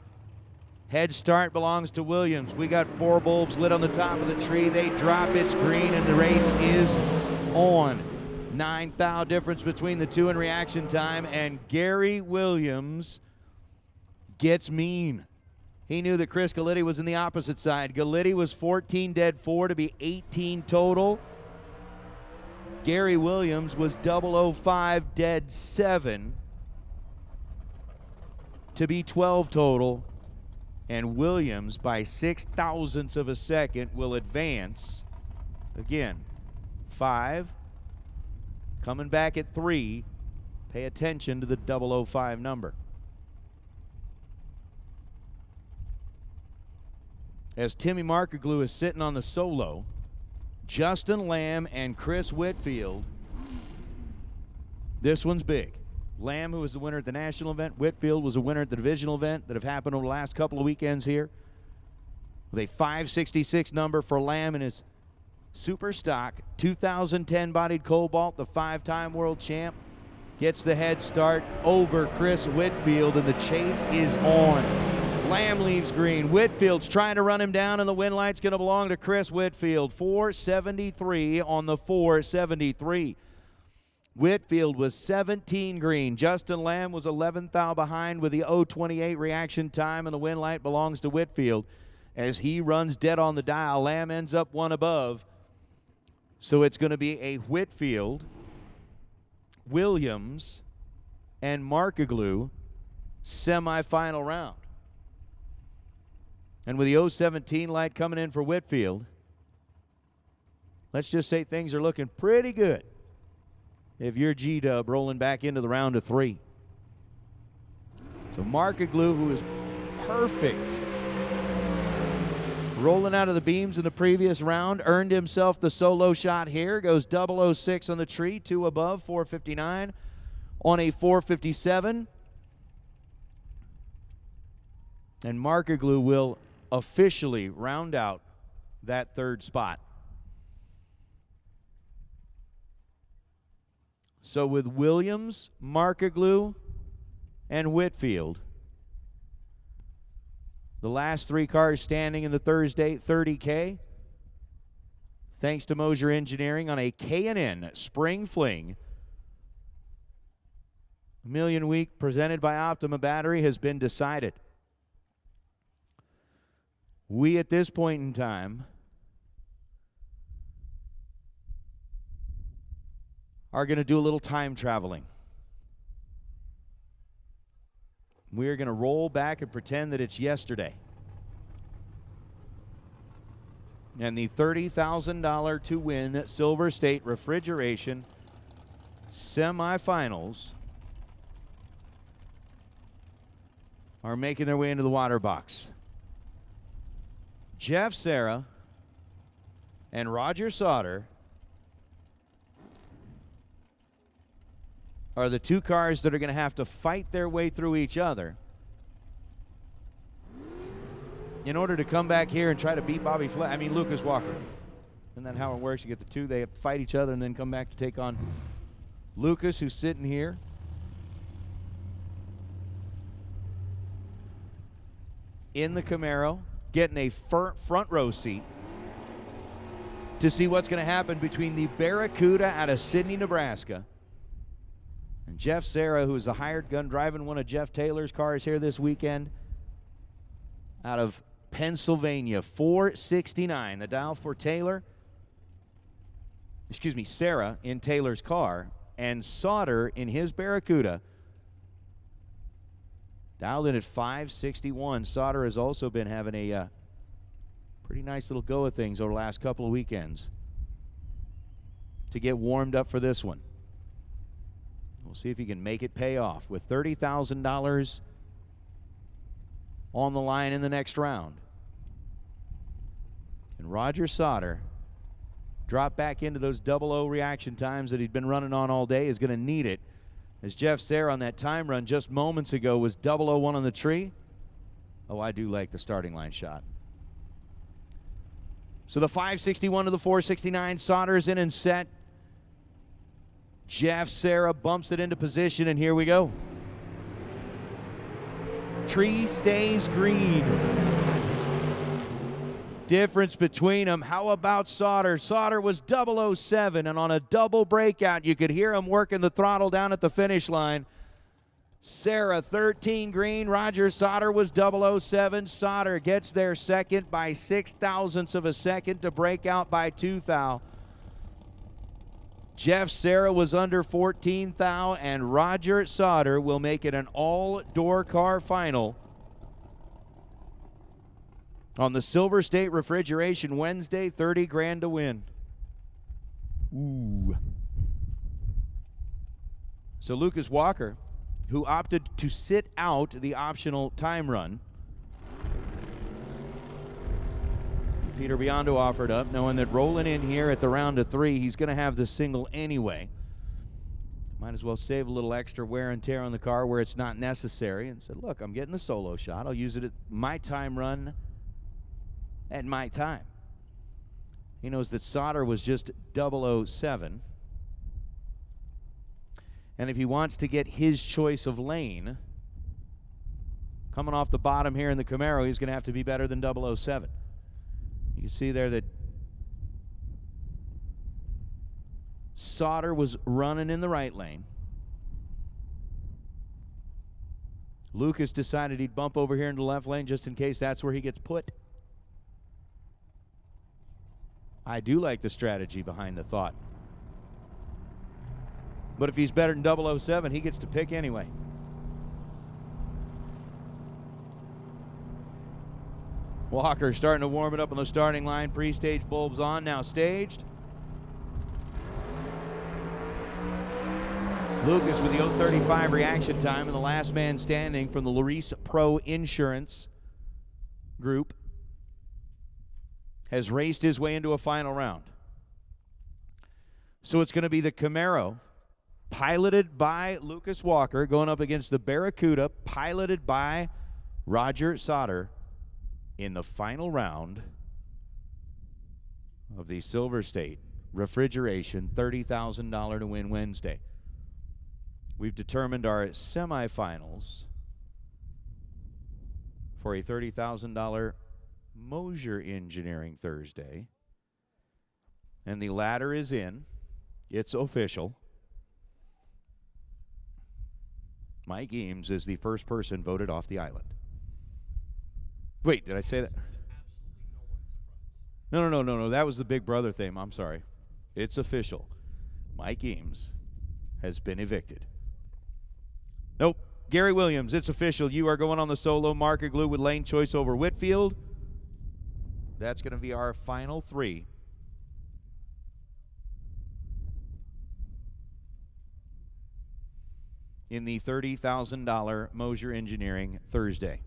Head start belongs to Williams. We got 4 bulbs lit on the top of the tree. They drop, it's green, and the race is on. 9 thou difference between the 2 in reaction time, and Gary Williams gets mean. He knew that Chris Galitti was in the opposite side. Galitti was 14 dead 4 to be 18 total. Gary Williams was 005 dead 7 to be 12 total. And Williams, by 6 thousandths of a second, will advance. Again, 5. Coming back at 3. Pay attention to the 005 number. As Timmy Markoglu is sitting on the solo, Justin Lamb and Chris Whitfield. This one's big. Lamb, who was the winner at the national event. Whitfield was a winner at the divisional event that have happened over the last couple of weekends here. With a 566 number for Lamb in his super stock 2010 bodied Cobalt, the 5-time world champ, gets the head start over Chris Whitfield, and the chase is on. Lamb leaves green. Whitfield's trying to run him down, and the win light's going to belong to Chris Whitfield. 473 on the 473. Whitfield was 17 green. Justin Lamb was 11 thou behind with the 028 reaction time, and the win light belongs to Whitfield. As he runs dead on the dial, Lamb ends up 1 above. So it's going to be a Whitfield, Williams, and Markoglu semifinal round. And with the 017 light coming in for Whitfield, let's just say things are looking pretty good. if you're G-Dub rolling back into the round of 3. So Markaglu, who is perfect rolling out of the beams in the previous round, earned himself the solo shot here. Goes 006 on the tree, 2 above, 459 on a 457. And Markaglu will officially round out that 3rd spot. So with Williams, Markaglu, and Whitfield, the last 3 cars standing in the Thursday 30K, thanks to Mosier Engineering on a K&N Spring Fling Million Week presented by Optima Battery, has been decided. We, at this point in time, are going to do a little time traveling. We are going to roll back and pretend that it's yesterday. And the $30,000 to win Silver State Refrigeration semifinals are making their way into the water box. Jeff Serra and Roger Sauter are the 2 cars that are going to have to fight their way through each other in order to come back here and try to beat Lucas Walker. Isn't that how it works? You get the 2, they have to fight each other and then come back to take on Lucas, who's sitting here. In the Camaro, getting a front row seat to see what's going to happen between the Barracuda out of Sidney, Nebraska, and Jeff Serra, who is the hired gun driving one of Jeff Taylor's cars here this weekend out of Pennsylvania. 469, the dial for Taylor. Serra in Taylor's car, and Sauter in his Barracuda dialed in at 561. Sauter has also been having a pretty nice little go of things over the last couple of weekends to get warmed up for this one. We'll see if he can make it pay off with $30,000 on the line in the next round. And Roger Sauter, drop back into those 00 reaction times that he'd been running on all day, is going to need it. As Jeff Serra on that time run just moments ago was 001 on the tree. Oh, I do like the starting line shot. So the 561 to the 469, Sauter's in and set. Jeff Serra bumps it into position, and here we go. Tree stays green. Difference between them. How about Sauter? Sauter was 007, and on a double breakout, you could hear him working the throttle down at the finish line. Serra 13 green. Roger Sauter was 007. Sauter gets there second by 0.006 of a second to break out by 2 thou. Jeff Serra was under 14 thou, and Roger Sauter will make it an all-door car final on the Silver State Refrigeration Wednesday. 30 grand to win. Ooh. So Lucas Walker, who opted to sit out the optional time run, Peter Biondo offered up, knowing that rolling in here at the round of 3, he's going to have the single anyway. Might as well save a little extra wear and tear on the car where it's not necessary, and said, look, I'm getting the solo shot. I'll use it at my time run at my time. He knows that Sauter was just 007. And if he wants to get his choice of lane, coming off the bottom here in the Camaro, he's going to have to be better than 007. You can see there that Sauter was running in the right lane. Lucas decided he'd bump over here into the left lane just in case that's where he gets put. I do like the strategy behind the thought. But if he's better than 007, he gets to pick anyway. Walker starting to warm it up on the starting line. Pre-stage bulbs on, now staged. Lucas with the 0:35 reaction time, and the last man standing from the Larice Pro Insurance Group has raced his way into a final round. So it's going to be the Camaro, piloted by Lucas Walker, going up against the Barracuda, piloted by Roger Sauter, in the final round of the Silver State Refrigeration $30,000 to win Wednesday. We've determined our semifinals for a $30,000 Mosier Engineering Thursday. And the ladder is in. It's official. Mike Eames is the first person voted off the island. Wait, did I say that? No. That was the Big Brother thing. I'm sorry. It's official. Mike Eames has been evicted. Nope. Gary Williams, it's official. You are going on the solo marker glue with lane choice over Whitfield. That's going to be our final three. In the $30,000 Mosier Engineering Thursday.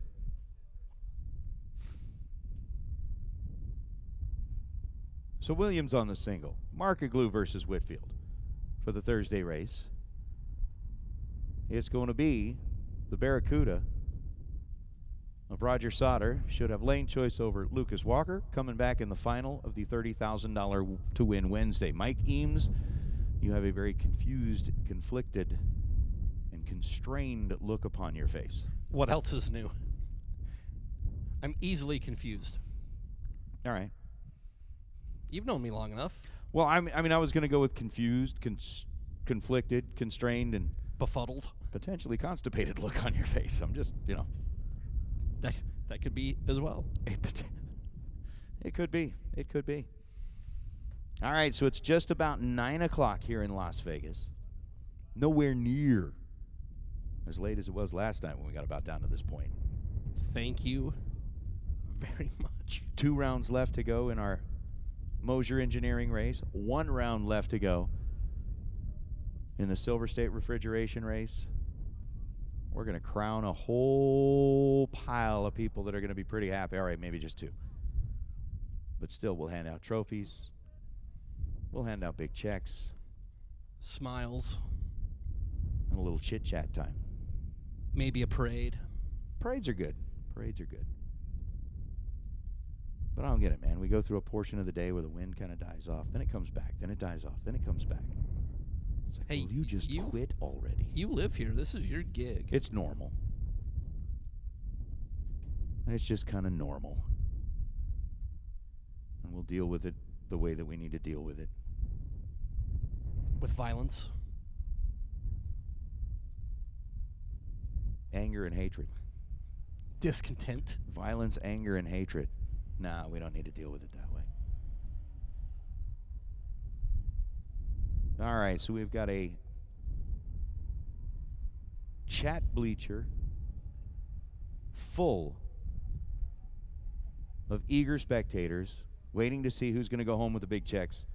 So Williams on the single. Marker glue versus Whitfield for the Thursday race. It's going to be the Barracuda of Roger Sauter. Should have lane choice over Lucas Walker, coming back in the final of the $30,000 to win Wednesday. Mike Eames, you have a very confused, conflicted, and constrained look upon your face. What else is new? I'm easily confused. All right. You've known me long enough. Well, I was going to go with confused, conflicted, constrained, and befuddled, potentially constipated look on your face. I'm just, that could be as well. It could be. It could be. All right, so it's just about 9 o'clock here in Las Vegas. Nowhere near as late as it was last night when we got about down to this point. Thank you very much. 2 rounds left to go in our Mosier Engineering race. 1 round left to go in the Silver State Refrigeration race. We're going to crown a whole pile of people that are going to be pretty happy. All right, maybe just 2. But still, we'll hand out trophies. We'll hand out big checks. Smiles. And a little chit-chat time. Maybe a parade. Parades are good. Parades are good. But I don't get it, man. We go through a portion of the day where the wind kind of dies off. Then it comes back. Then it dies off. Then it comes back. It's like, hey, will you just quit already? You live here. This is your gig. It's normal. It's just kind of normal. And we'll deal with it the way that we need to deal with it. With violence. Anger and hatred. Discontent. Violence, anger, and hatred. Nah, we don't need to deal with it that way. All right, so we've got a chat bleacher full of eager spectators waiting to see who's going to go home with the big checks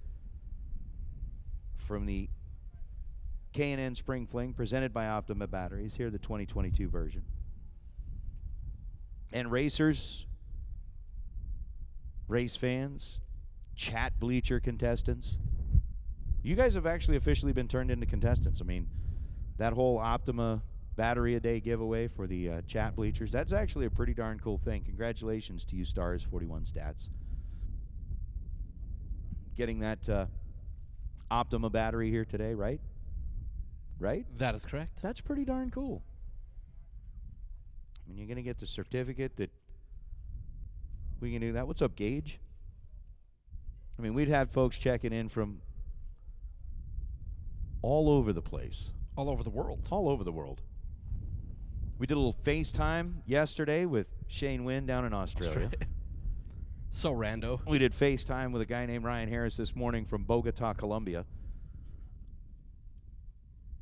from the K&N Spring Fling presented by Optima Batteries. Here, the 2022 version. And racers, race fans, chat bleacher contestants. You guys have actually officially been turned into contestants. I mean, that whole Optima Battery a Day giveaway for the chat bleachers, that's actually a pretty darn cool thing. Congratulations to you Stars 41 Stats. Getting that Optima battery here today, right? Right? That is correct. That's pretty darn cool. I mean, you're going to get the certificate that we can do that. What's up, Gage? I mean, we'd had folks checking in from all over the place. All over the world. All over the world. We did a little FaceTime yesterday with Shane Wynn down in Australia. So rando. We did FaceTime with a guy named Ryan Harris this morning from Bogota, Colombia.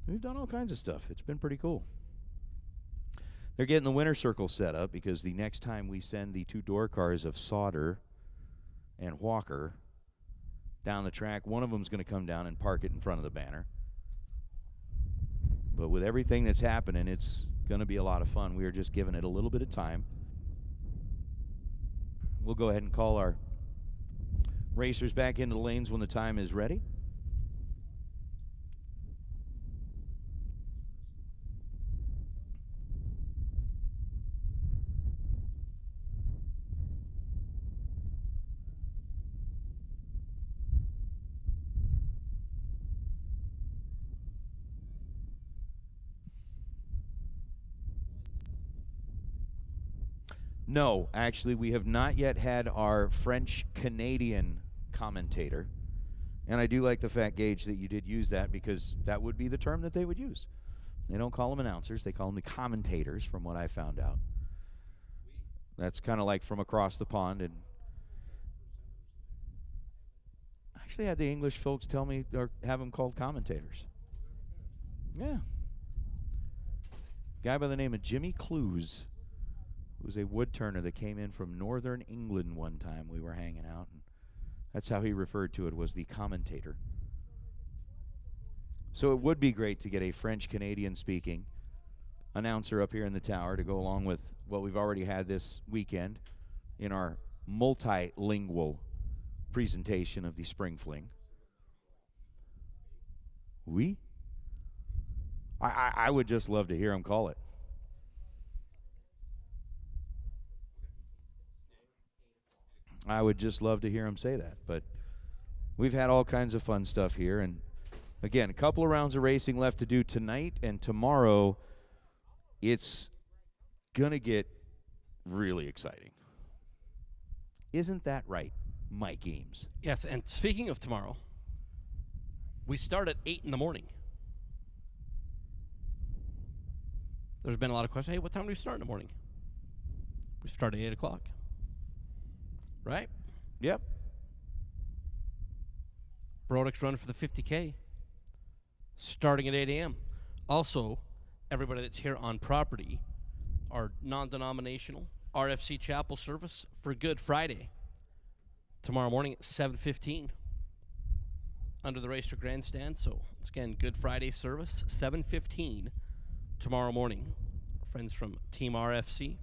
We've done all kinds of stuff. It's been pretty cool. They're getting the winner circle set up because the next time we send the 2 door cars of Sauter and Walker down the track, one of them's going to come down and park it in front of the banner. But with everything that's happening, it's going to be a lot of fun. We are just giving it a little bit of time. We'll go ahead and call our racers back into the lanes when the time is ready. No, actually, we have not yet had our French-Canadian commentator. And I do like the fact, Gage, that you did use that, because that would be the term that they would use. They don't call them announcers. They call them the commentators, from what I found out. That's kind of like from across the pond. And I actually had the English folks tell me, or have them called commentators. Yeah. Guy by the name of Jimmy Clues. It was a wood turner that came in from northern England one time. We were hanging out, and that's how he referred to it, was the commentator. So it would be great to get a French-Canadian speaking announcer up here in the tower to go along with what we've already had this weekend in our multilingual presentation of the Spring Fling. Oui? I would just love to hear him call it. I would just love to hear him say that. But we've had all kinds of fun stuff here. And again, a couple of rounds of racing left to do tonight. And tomorrow, it's going to get really exciting. Isn't that right, Mike Eames? Yes, and speaking of tomorrow, we start at 8 in the morning. There's been a lot of questions. Hey, what time do we start in the morning? We start at 8 o'clock. Right? Yep. Brodix run for the 50K, starting at 8 a.m. Also, everybody that's here on property, our non-denominational RFC Chapel service for Good Friday, tomorrow morning at 7:15 under the Racer Grandstand. So, it's again, Good Friday service, 7:15 tomorrow morning. Our friends from Team RFC.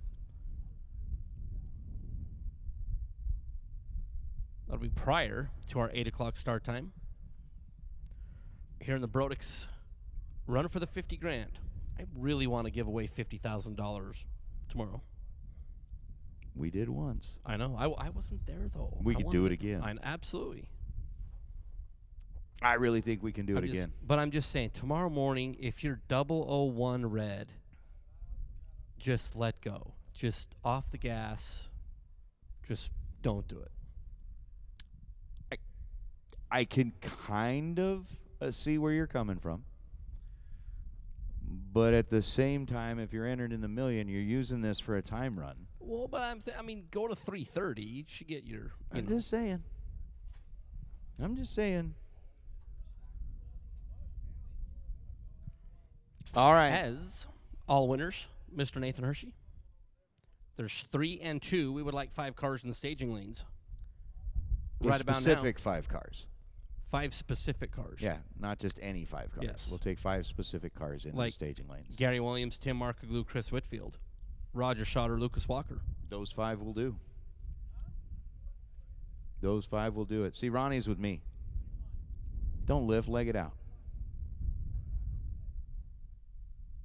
That'll be prior to our 8 o'clock start time. Here in the Brodix run for the 50 grand. I really want to give away $50,000 tomorrow. We did once. I know. I wasn't there, though. We could do it again. Absolutely. I really think we can do it again. But I'm just saying, tomorrow morning, if you're 001 red, just let go. Just off the gas. Just don't do it. I can kind of see where you're coming from. But at the same time, if you're entered in the million, you're using this for a time run. Well, but I mean, go to 3:30. You should get your. I'm just saying. All right. As all winners, Mr. Nathan Hershey. There's 3 and 2. We would like 5 cars in the staging lanes. Right about now. Specific 5 cars. 5 specific cars. Yeah, not just any 5 cars. Yes. We'll take 5 specific cars in the staging lanes. Gary Williams, Tim Markoglu, Chris Whitfield, Roger Schotter, Lucas Walker. Those 5 will do. Those 5 will do it. See, Ronnie's with me. Don't lift, leg it out.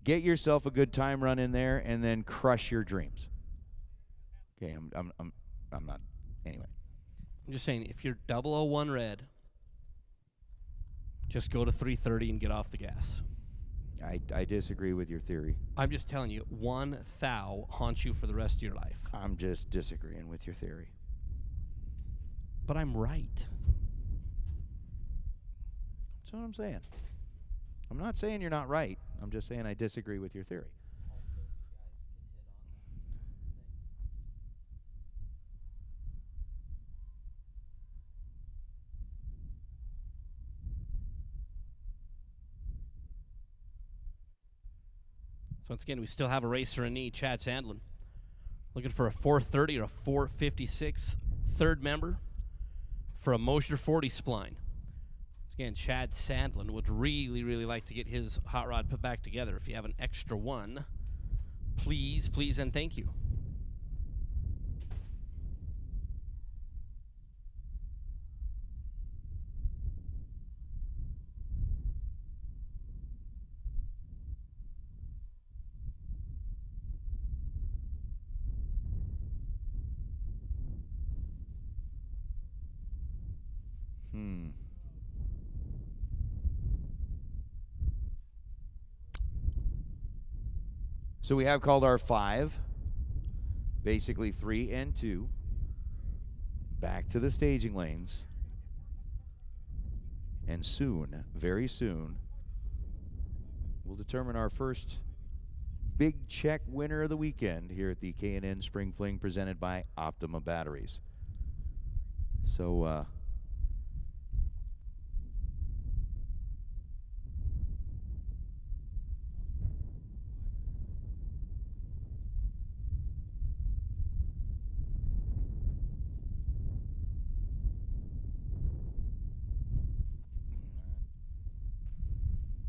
Get yourself a good time run in there and then crush your dreams. Okay, I'm not. Anyway. I'm just saying, if you're 001 red, just go to 3:30 and get off the gas. I disagree with your theory. I'm just telling you, 1 thou haunts you for the rest of your life. I'm just disagreeing with your theory. But I'm right. That's what I'm saying. I'm not saying you're not right. I'm just saying I disagree with your theory. So once again, we still have a racer in need, Chad Sandlin. Looking for a 430 or a 456 third member for a Mosher 40 spline. Again, Chad Sandlin would really, really like to get his hot rod put back together. If you have an extra one, please, please, and thank you. So we have called our 5, basically 3 and 2, back to the staging lanes. And soon, very soon, we'll determine our first big check winner of the weekend here at the K&N Spring Fling presented by Optima Batteries. So,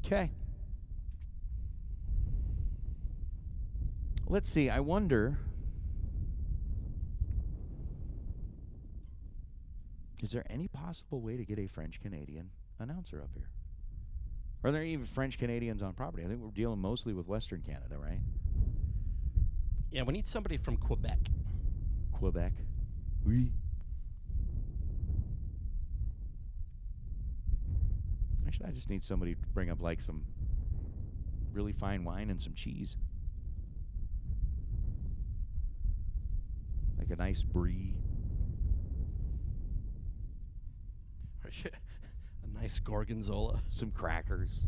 okay. Let's see. I wonder, is there any possible way to get a French-Canadian announcer up here? Are there even French-Canadians on property? I think we're dealing mostly with Western Canada, right? Yeah, we need somebody from Quebec. Quebec. Oui. Actually, I just need somebody to bring up like some really fine wine and some cheese. Like a nice brie. A nice gorgonzola. Some crackers.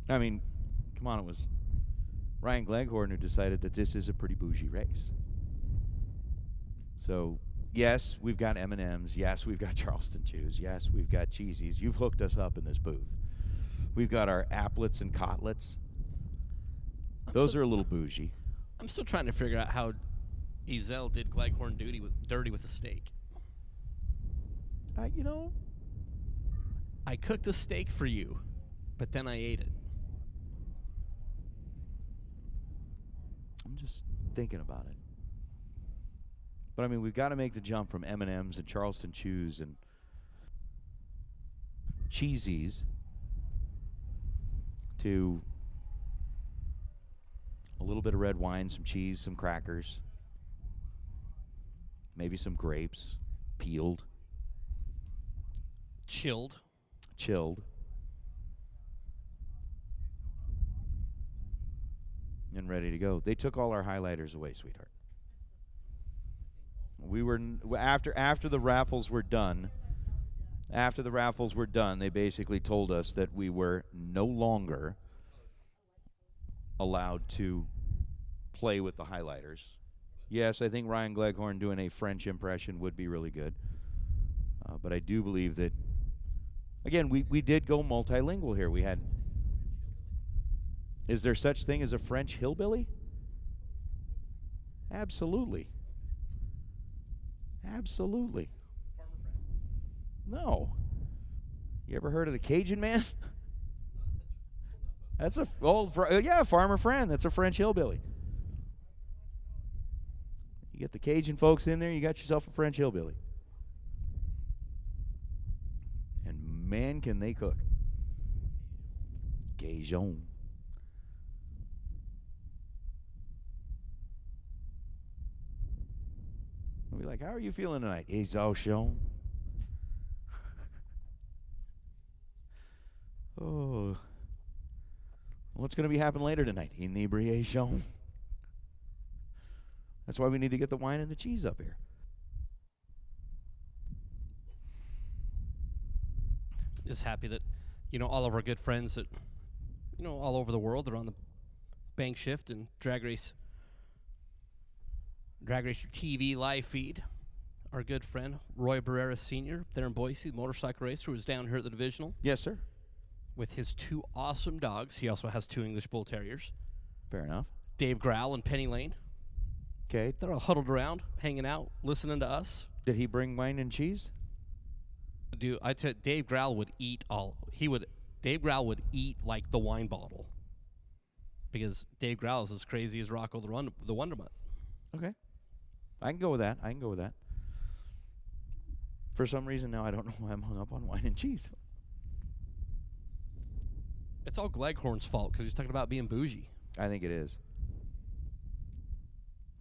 I mean, come on, it was Ryan Gleghorn who decided that this is a pretty bougie race. So, yes, we've got M&Ms. Yes, we've got Charleston Chews. Yes, we've got cheesies. You've hooked us up in this booth. We've got our applets and cotlets. Those are a little bougie. I'm still trying to figure out how Iselle did Gleghorn dirty with a steak. You know, I cooked a steak for you, but then I ate it. I'm just thinking about it. But I mean, we've got to make the jump from M&Ms and Charleston Chews and cheesies to a little bit of red wine, some cheese, some crackers, maybe some grapes, peeled, chilled, and ready to go. They took all our highlighters away, sweetheart. We were after the raffles were done. After the raffles were done, they basically told us that we were no longer allowed to play with the highlighters. Yes, I think Ryan Gleghorn doing a French impression would be really good. But I do believe that, again, we did go multilingual here. We had, is there such thing as a French hillbilly? Absolutely. Absolutely. No. You ever heard of the Cajun man? That's a yeah, Farmer Fran. That's a French hillbilly. You get the Cajun folks in there, you got yourself a French hillbilly. And man, can they cook. Cajun. We'll be like, how are you feeling tonight? Exhaustion. Oh. What's going to be happening later tonight? Inebriation. That's why we need to get the wine and the cheese up here. Just happy that, all of our good friends that, all over the world are on the BANGshift and Drag Race TV live feed. Our good friend, Roy Barrera Sr., there in Boise, the motorcycle racer, who was down here at the Divisional. Yes, sir. With his 2 awesome dogs. He also has 2 English Bull Terriers. Fair enough. Dave Growl and Penny Lane. Okay. They're all huddled around, hanging out, listening to us. Did he bring wine and cheese? Dude, I tell Dave Growl would eat Dave Growl would eat like the wine bottle. Because Dave Growl is as crazy as Rocco the Wonder Mutt. Okay. I can go with that. For some reason now I don't know why I'm hung up on wine and cheese. It's all Gleghorn's fault because he's talking about being bougie. I think it is.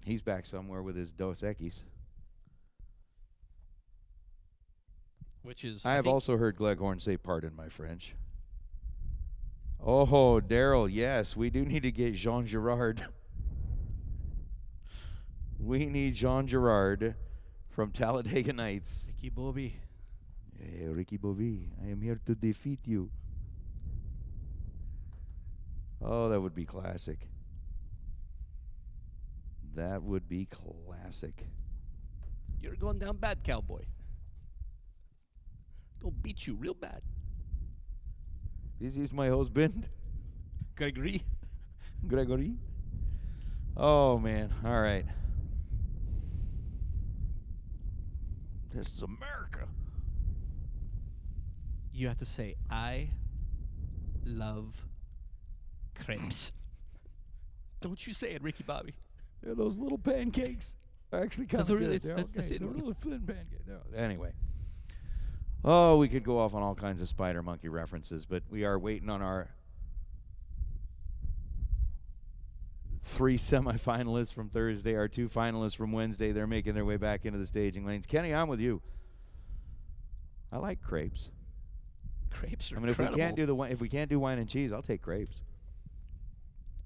He's back somewhere with his Dos Equis. Which is... I have also heard Gleghorn say, pardon my French. Oh, Daryl, yes, we do need to get Jean Girard. We need Jean Girard from Talladega Nights. Ricky Bobby. Hey, Ricky Bobby, I am here to defeat you. Oh, that would be classic. That would be classic. You're going down bad, cowboy. Gonna beat you real bad. This is my husband. Gregory. Oh, man. All right. This is America. You have to say, I love crepes. Don't you say it, Ricky Bobby. They're those little pancakes. Actually, kind of They're good. really- They're the okay. thin They're one. really thin pancakes. Anyway. Oh, we could go off on all kinds of Spider Monkey references, but we are waiting on our 3 semifinalists from Thursday, our 2 finalists from Wednesday. They're making their way back into the staging lanes. Kenny, I'm with you. I like crepes. Crepes are I mean, incredible. if we can't do wine and cheese, I'll take crepes.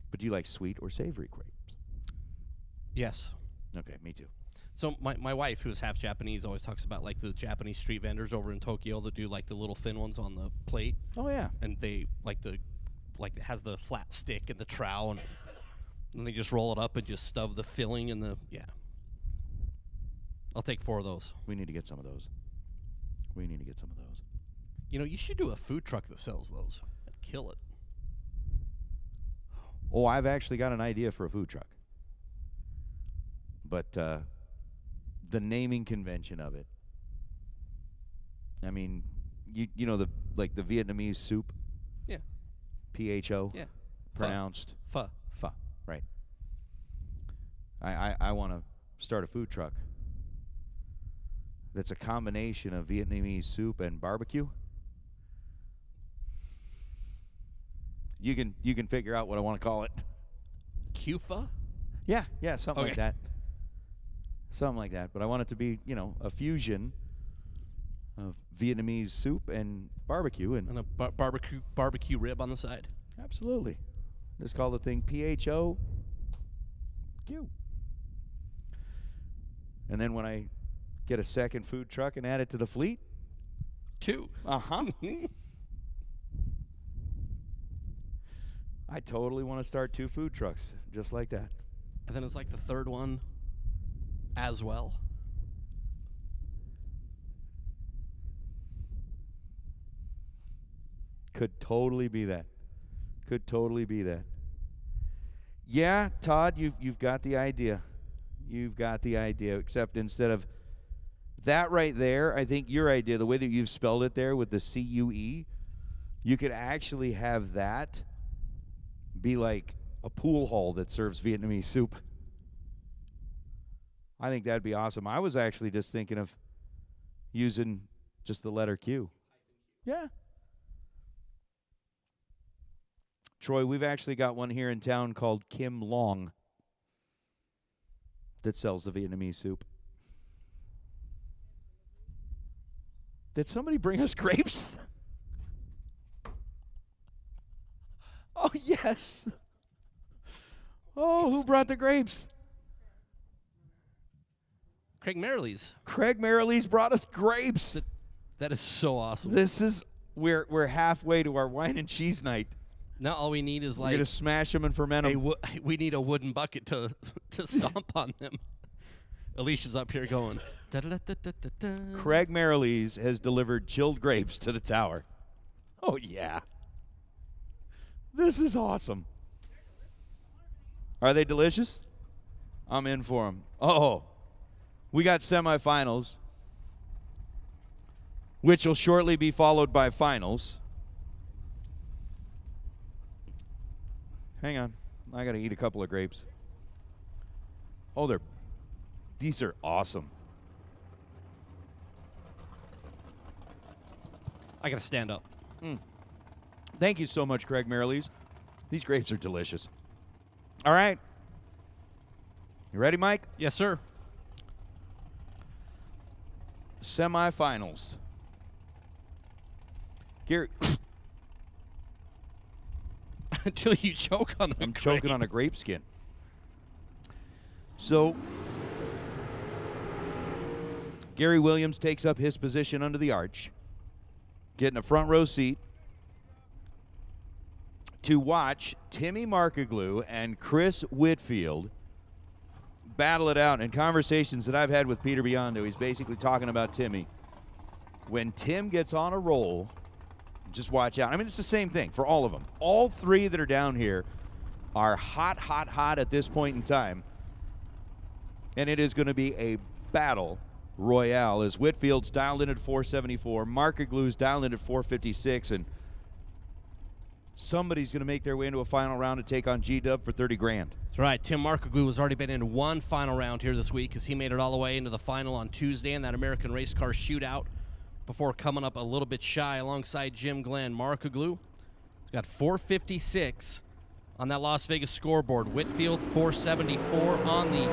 But do you like sweet or savory crepes? Yes. Okay, me too. So my wife, who's half Japanese, always talks about like the Japanese street vendors over in Tokyo that do like the little thin ones on the plate, Oh yeah. and they it has the flat stick and the trowel, and they just roll it up and just stuff the filling in the I'll take 4 of those. We need to get some of those. You know, you should do a food truck that sells those. I'd kill it. Oh, I've actually got an idea for a food truck. But the naming convention of it. I mean, you know the Vietnamese soup. Yeah. PHO. Yeah. Pronounced Pho. pho. Right. I want to start a food truck that's a combination of Vietnamese soup and barbecue. You can figure out what I want to call it. Q-pho? Yeah, something like Okay. that. Something like that. But I want it to be, a fusion of Vietnamese soup and barbecue. And a barbecue rib on the side. Absolutely. Just call the thing PHOQ. And then when I get a second food truck and add it to the fleet. 2. Uh-huh. I totally want to start 2 food trucks just like that. And then it's like the third one as well. Could totally be that. Yeah, Todd, you've got the idea. Except instead of that right there, I think your idea, the way that you've spelled it there with the CUE, you could actually have that be like a pool hall that serves Vietnamese soup. I think that'd be awesome. I was actually just thinking of using just the letter Q. Yeah. Troy, we've actually got one here in town called Kim Long that sells the Vietnamese soup. Did somebody bring us grapes? Oh, yes. Oh, who brought the grapes? Craig Merrilies. Craig Merrilies brought us grapes. That is so awesome. We're halfway to our wine and cheese night. Now all we need is We're like gonna smash them and ferment them. we need a wooden bucket to stomp on them. Alicia's up here going. Da-da-da-da-da-da. Craig Merrilies has delivered chilled grapes to the tower. Oh yeah, this is awesome. Are they delicious? I'm in for them. Oh, we got semifinals. which will shortly be followed by finals. Hang on. I got to eat a couple of grapes. Oh, these are awesome. I got to stand up. Thank you so much, Craig Merrilees. These grapes are delicious. All right. You ready, Mike? Yes, sir. Semifinals. Gary. Until you choke on the I'm choking on a grape skin. So, Gary Williams takes up his position under the arch, getting a front row seat to watch Timmy Markoglu and Chris Whitfield battle it out. In conversations that I've had with Peter Biondo, he's basically talking about Timmy. When Tim gets on a roll, just watch out. I mean, it's the same thing for all of them. All three that are down here are hot, hot, hot at this point in time. And it is going to be a battle royale as Whitfield's dialed in at 474, Markoglu's dialed in at 456, and somebody's going to make their way into a final round to take on G-Dub for 30 grand. That's right. Tim Markoglu has already been in one final round here this week because he made it all the way into the final on Tuesday in that American Race Car Shootout before coming up a little bit shy alongside Jim Glenn. Markoglu has got 456 on that Las Vegas scoreboard. Whitfield 474 on the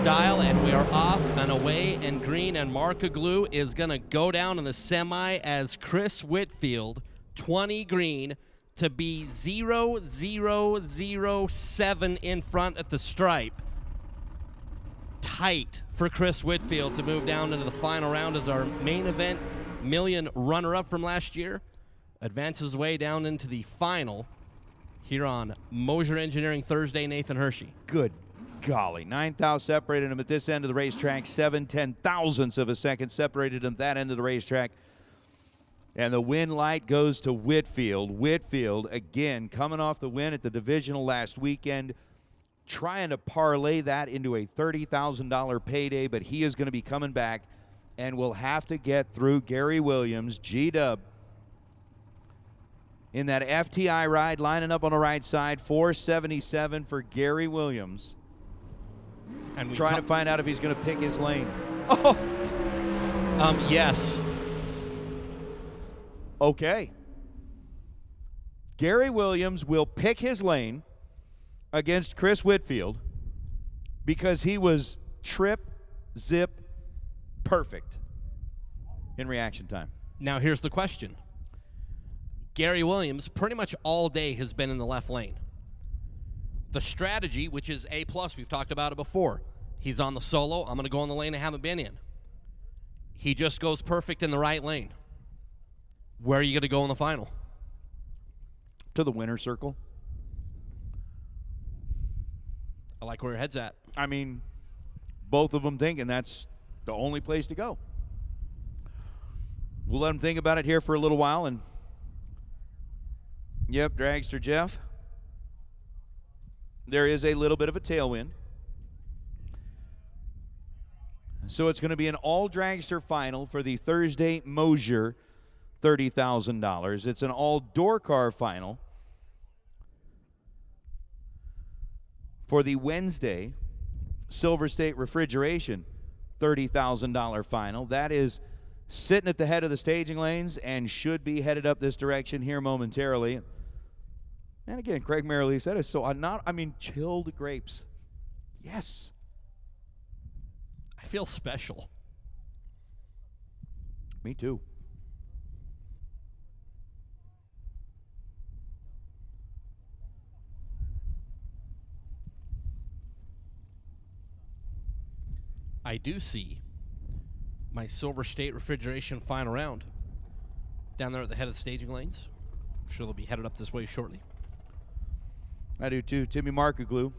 dial, and we are off and away and green, and Markoglu is going to go down in the semi as Chris Whitfield, 20 green, to be 0-0-0-7 in front at the stripe. Tight for Chris Whitfield to move down into the final round as our main event million runner-up from last year advances way down into the final here on Mosier Engineering Thursday. Nathan Hershey. Good golly. 9,000 separated him at this end of the racetrack. 7/10,000ths of a second separated him at that end of the racetrack. And the win light goes to Whitfield. Whitfield, again, coming off the win at the divisional last weekend, trying to parlay that into a $30,000 payday, but he is going to be coming back and will have to get through Gary Williams, G-Dub, in that FTI ride, lining up on the right side, 477 for Gary Williams. And trying to find out if he's going to pick his lane. Oh! Yes. Okay. Gary Williams will pick his lane against Chris Whitfield because he was trip, zip, perfect in reaction time. Now here's the question. Gary Williams pretty much all day has been in the left lane. The strategy, which is A+, we've talked about it before. He's on the solo. I'm going to go in the lane I haven't been in. He just goes perfect in the right lane. Where are you going to go in the final? To the winner's circle. I like where your head's at. I mean, both of them thinking that's the only place to go. We'll let them think about it here for a little while. And yep, Dragster Jeff, there is a little bit of a tailwind. So it's going to be an all-dragster final for the Thursday Mosier $30,000. It's an all-door car final for the Wednesday Silver State Refrigeration $30,000 final. That is sitting at the head of the staging lanes and should be headed up this direction here momentarily. And again, Craig Merrilees, that is so chilled grapes. Yes. I feel special. Me too. I do see my Silver State Refrigeration final round down there at the head of the staging lanes. I'm sure they'll be headed up this way shortly. I do too. Timmy Markoglu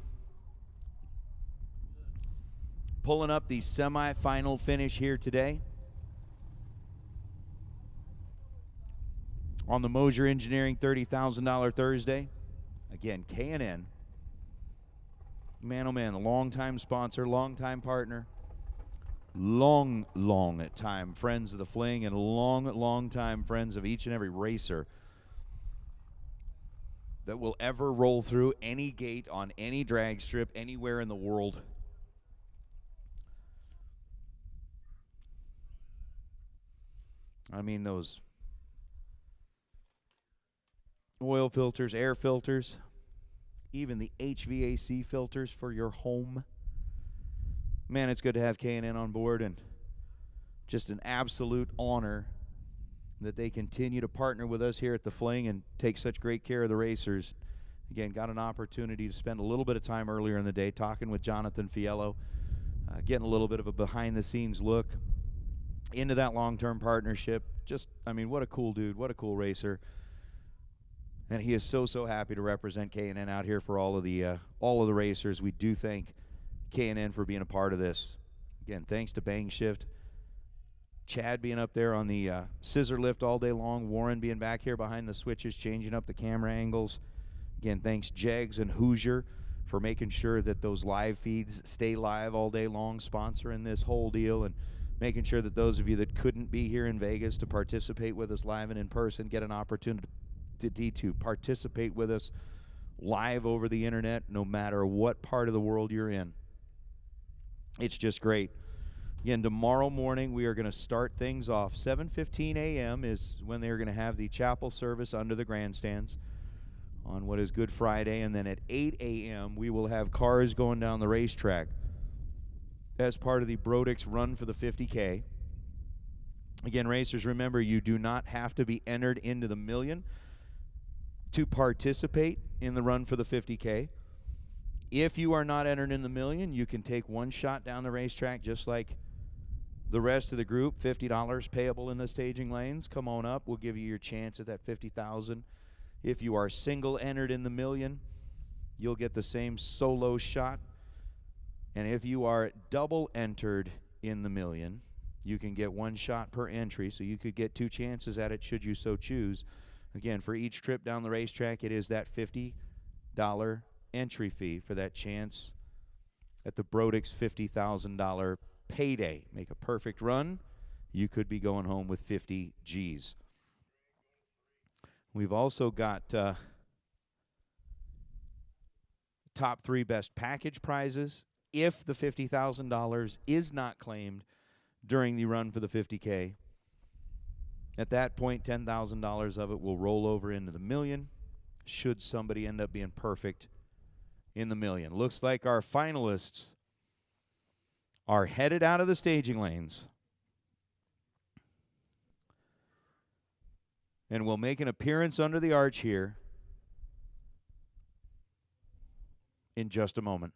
pulling up the semifinal finish here today on the Mosier Engineering $30,000 Thursday. Again, K&N. Man, oh man, the longtime sponsor, longtime partner. long time friends of the Fling and long time friends of each and every racer that will ever roll through any gate on any drag strip anywhere in the world. I mean, those oil filters, air filters, even the HVAC filters for your home. Man, it's good to have K&N on board, and just an absolute honor that they continue to partner with us here at the Fling and take such great care of the racers. Again, got an opportunity to spend a little bit of time earlier in the day talking with Jonathan Fiello, getting a little bit of a behind-the-scenes look into that long-term partnership. Just, I mean, what a cool dude, what a cool racer. And he is so happy to represent K&N out here for all of the racers. We do thank K&N for being a part of this. Again, thanks to BANGshift. Chad being up there on the scissor lift all day long. Warren being back here behind the switches, changing up the camera angles. Again, thanks Jegs and Hoosier for making sure that those live feeds stay live all day long, sponsoring this whole deal, and making sure that those of you that couldn't be here in Vegas to participate with us live and in person get an opportunity to participate with us live over the internet, no matter what part of the world you're in. It's just great. Again, tomorrow morning we are going to start things off. 7:15 a.m. is when they're going to have the chapel service under the grandstands on what is Good Friday, and then at 8 a.m. we will have cars going down the racetrack as part of the Brodix Run for the 50K. Again, racers, remember, you do not have to be entered into the million to participate in the Run for the 50K. If you are not entered in the million, you can take one shot down the racetrack just like the rest of the group. $50 payable in the staging lanes. Come on up. We'll give you your chance at that $50,000. If you are single entered in the million, you'll get the same solo shot. And if you are double entered in the million, you can get one shot per entry. So you could get two chances at it should you so choose. Again, for each trip down the racetrack, it is that $50 entry fee for that chance at the Brodix $50,000 payday. Make a perfect run, you could be going home with 50 G's. We've also got top 3 best package prizes if the $50,000 is not claimed during the Run for the 50K. At that point, $10,000 of it will roll over into the million should somebody end up being perfect in the million. Looks like our finalists are headed out of the staging lanes and will make an appearance under the arch here in just a moment.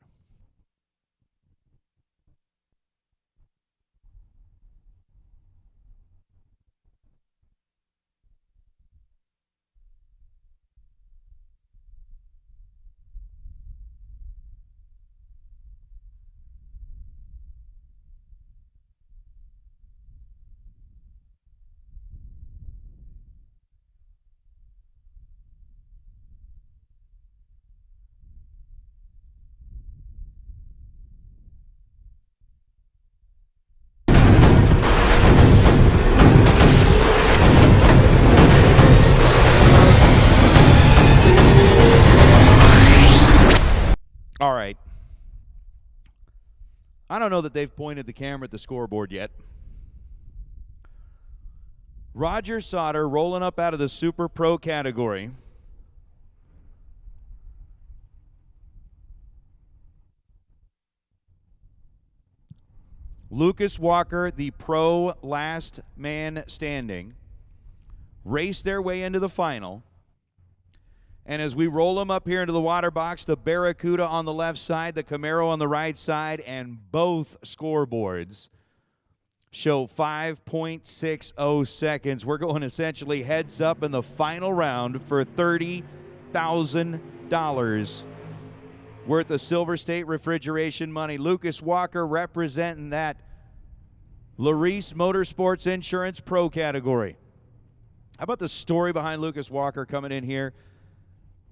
All right. I don't know that they've pointed the camera at the scoreboard yet. Roger Sauter rolling up out of the Super Pro category. Lucas Walker, the pro last man standing, raced their way into the final. And as we roll them up here into the water box, the Barracuda on the left side, the Camaro on the right side, and both scoreboards show 5.60 seconds. We're going essentially heads up in the final round for $30,000 worth of Silver State refrigeration money. Lucas Walker representing that Larice Motorsports Insurance Pro category. How about the story behind Lucas Walker coming in here?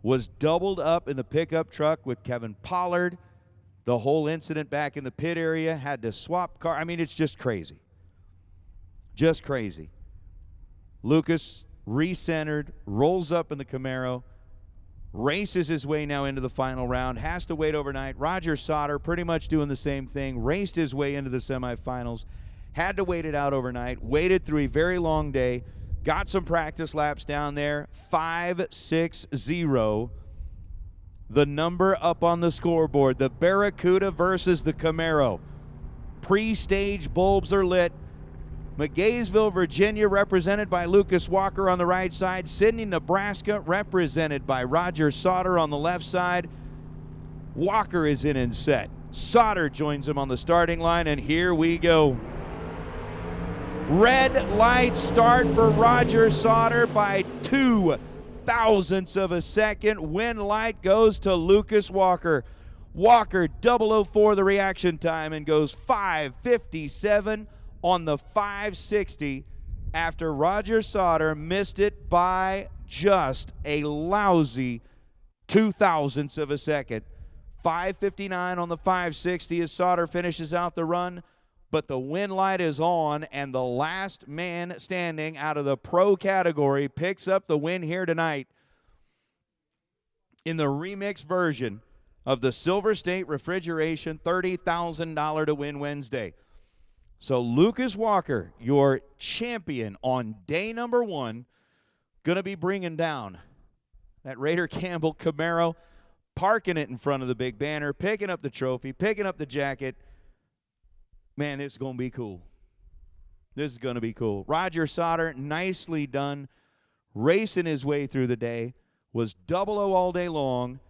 Was doubled up in the pickup truck with Kevin Pollard, The whole incident back in the pit area, had to swap car. I mean, it's just crazy. Just crazy. Lucas recentered, rolls up in the Camaro, races his way now into the final round, has to wait overnight. Roger Sauter pretty much doing the same thing, raced his way into the semifinals, had to wait it out overnight, waited through a very long day, got some practice laps down there, 5-6-0. The number up on the scoreboard, the Barracuda versus the Camaro. Pre-stage bulbs are lit. McGaysville, Virginia, represented by Lucas Walker on the right side. Sidney, Nebraska, represented by Roger Sauter on the left side. Walker is in and set. Sauter joins him on the starting line, and here we go. Red light start for Roger Sauter by 0.02 of a second. Win light goes to Lucas Walker. Walker 004 the reaction time and goes 5:57 on the 560 after Roger Sauter missed it by just a lousy 0.02 of a second. 5:59 on the 560 as Sauter finishes out the run, but the win light is on, and the last man standing out of the pro category picks up the win here tonight in the remix version of the Silver State Refrigeration $30,000 to win Wednesday. So Lucas Walker, your champion on day number 1, going to be bringing down that Raider Campbell Camaro, parking it in front of the big banner, picking up the trophy, picking up the jacket. Man, it's going to be cool. This is going to be cool. Roger Sauter, nicely done, racing his way through the day, was 00 all day long,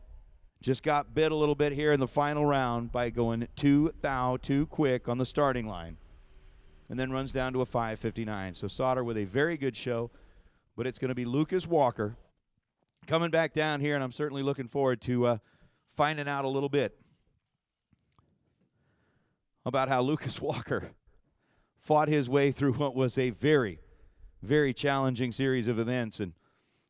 just got bit a little bit here in the final round by going too quick on the starting line. And then runs down to a 5:59. So Sauter with a very good show, but it's going to be Lucas Walker coming back down here, and I'm certainly looking forward to finding out a little bit about how Lucas Walker fought his way through what was a very, very challenging series of events. And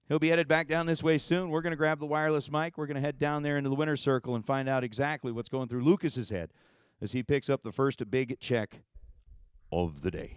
he'll be headed back down this way soon. We're going to grab the wireless mic. We're going to head down there into the winner's circle and find out exactly what's going through Lucas's head as he picks up the first big check of the day.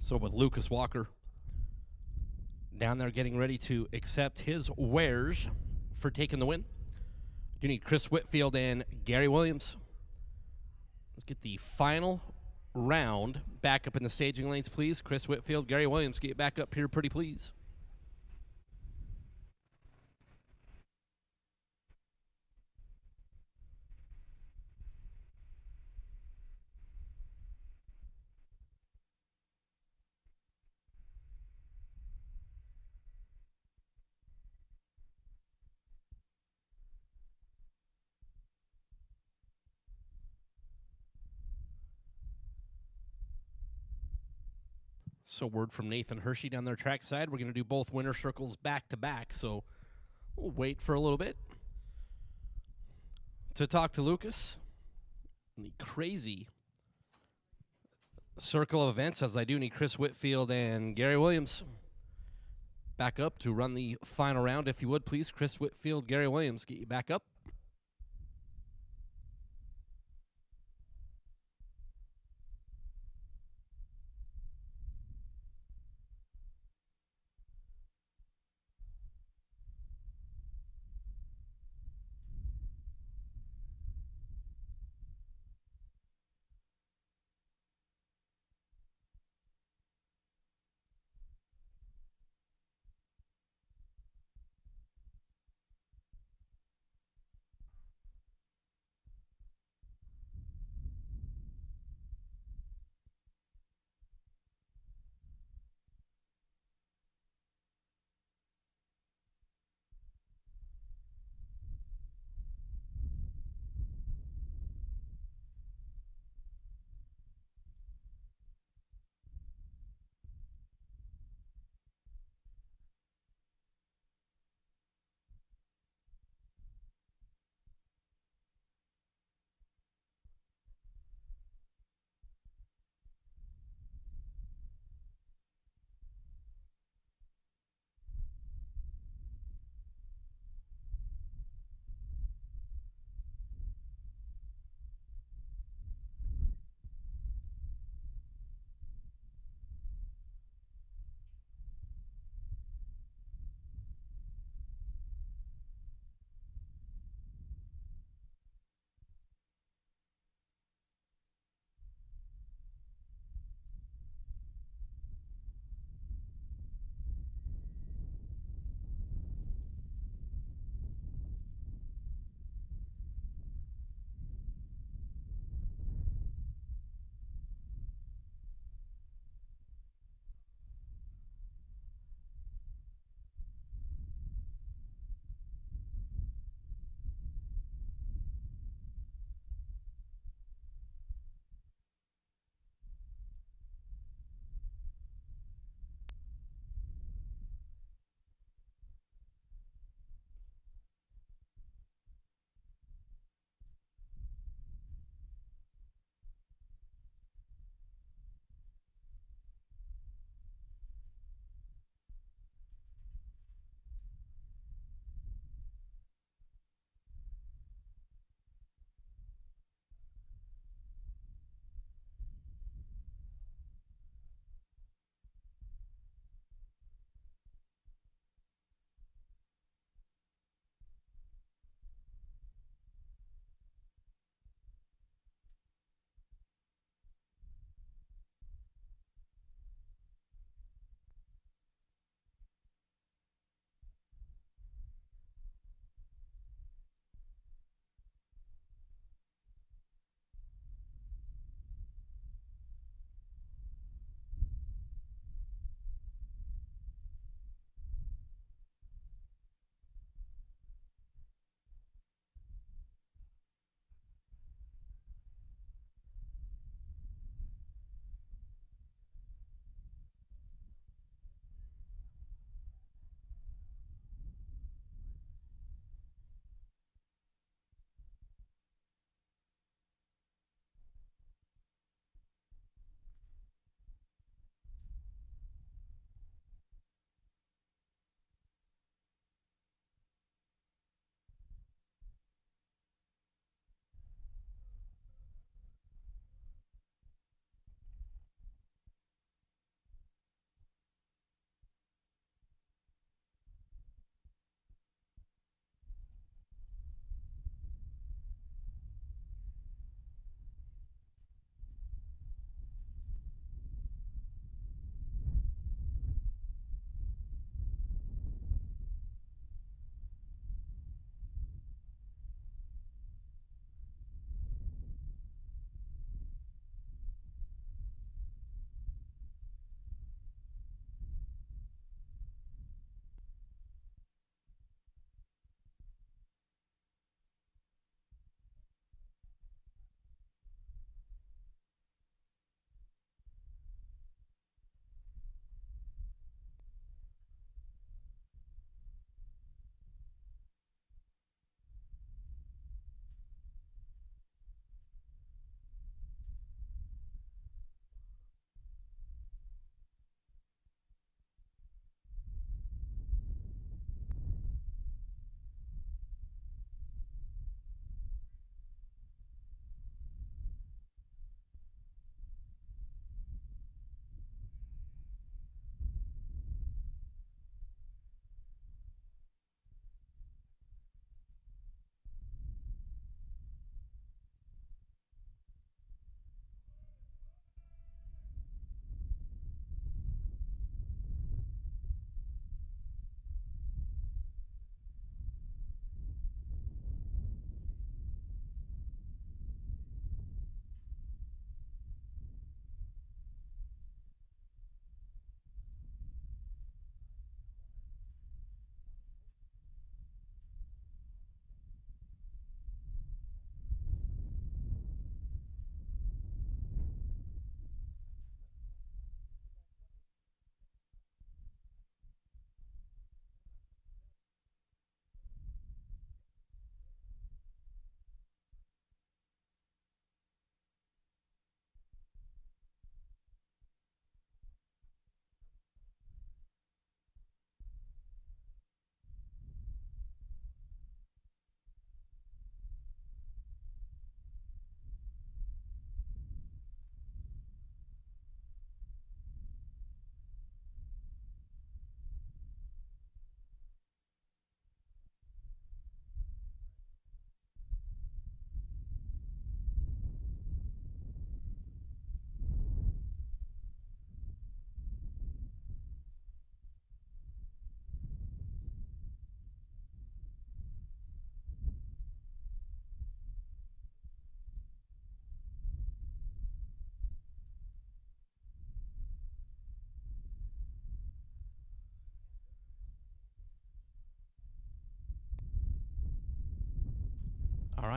So with Lucas Walker down there getting ready to accept his wares for taking the win, you need Chris Whitfield and Gary Williams Let's get the final round back up in the staging lanes, please. Chris Whitfield, Gary Williams, get back up here pretty please. So word from Nathan Hershey down there trackside. We're going to do both winner circles back to back. So we'll wait for a little bit to talk to Lucas. The crazy circle of events, as I do need Chris Whitfield and Gary Williams back up to run the final round. If you would, please, Chris Whitfield, Gary Williams, get you back up.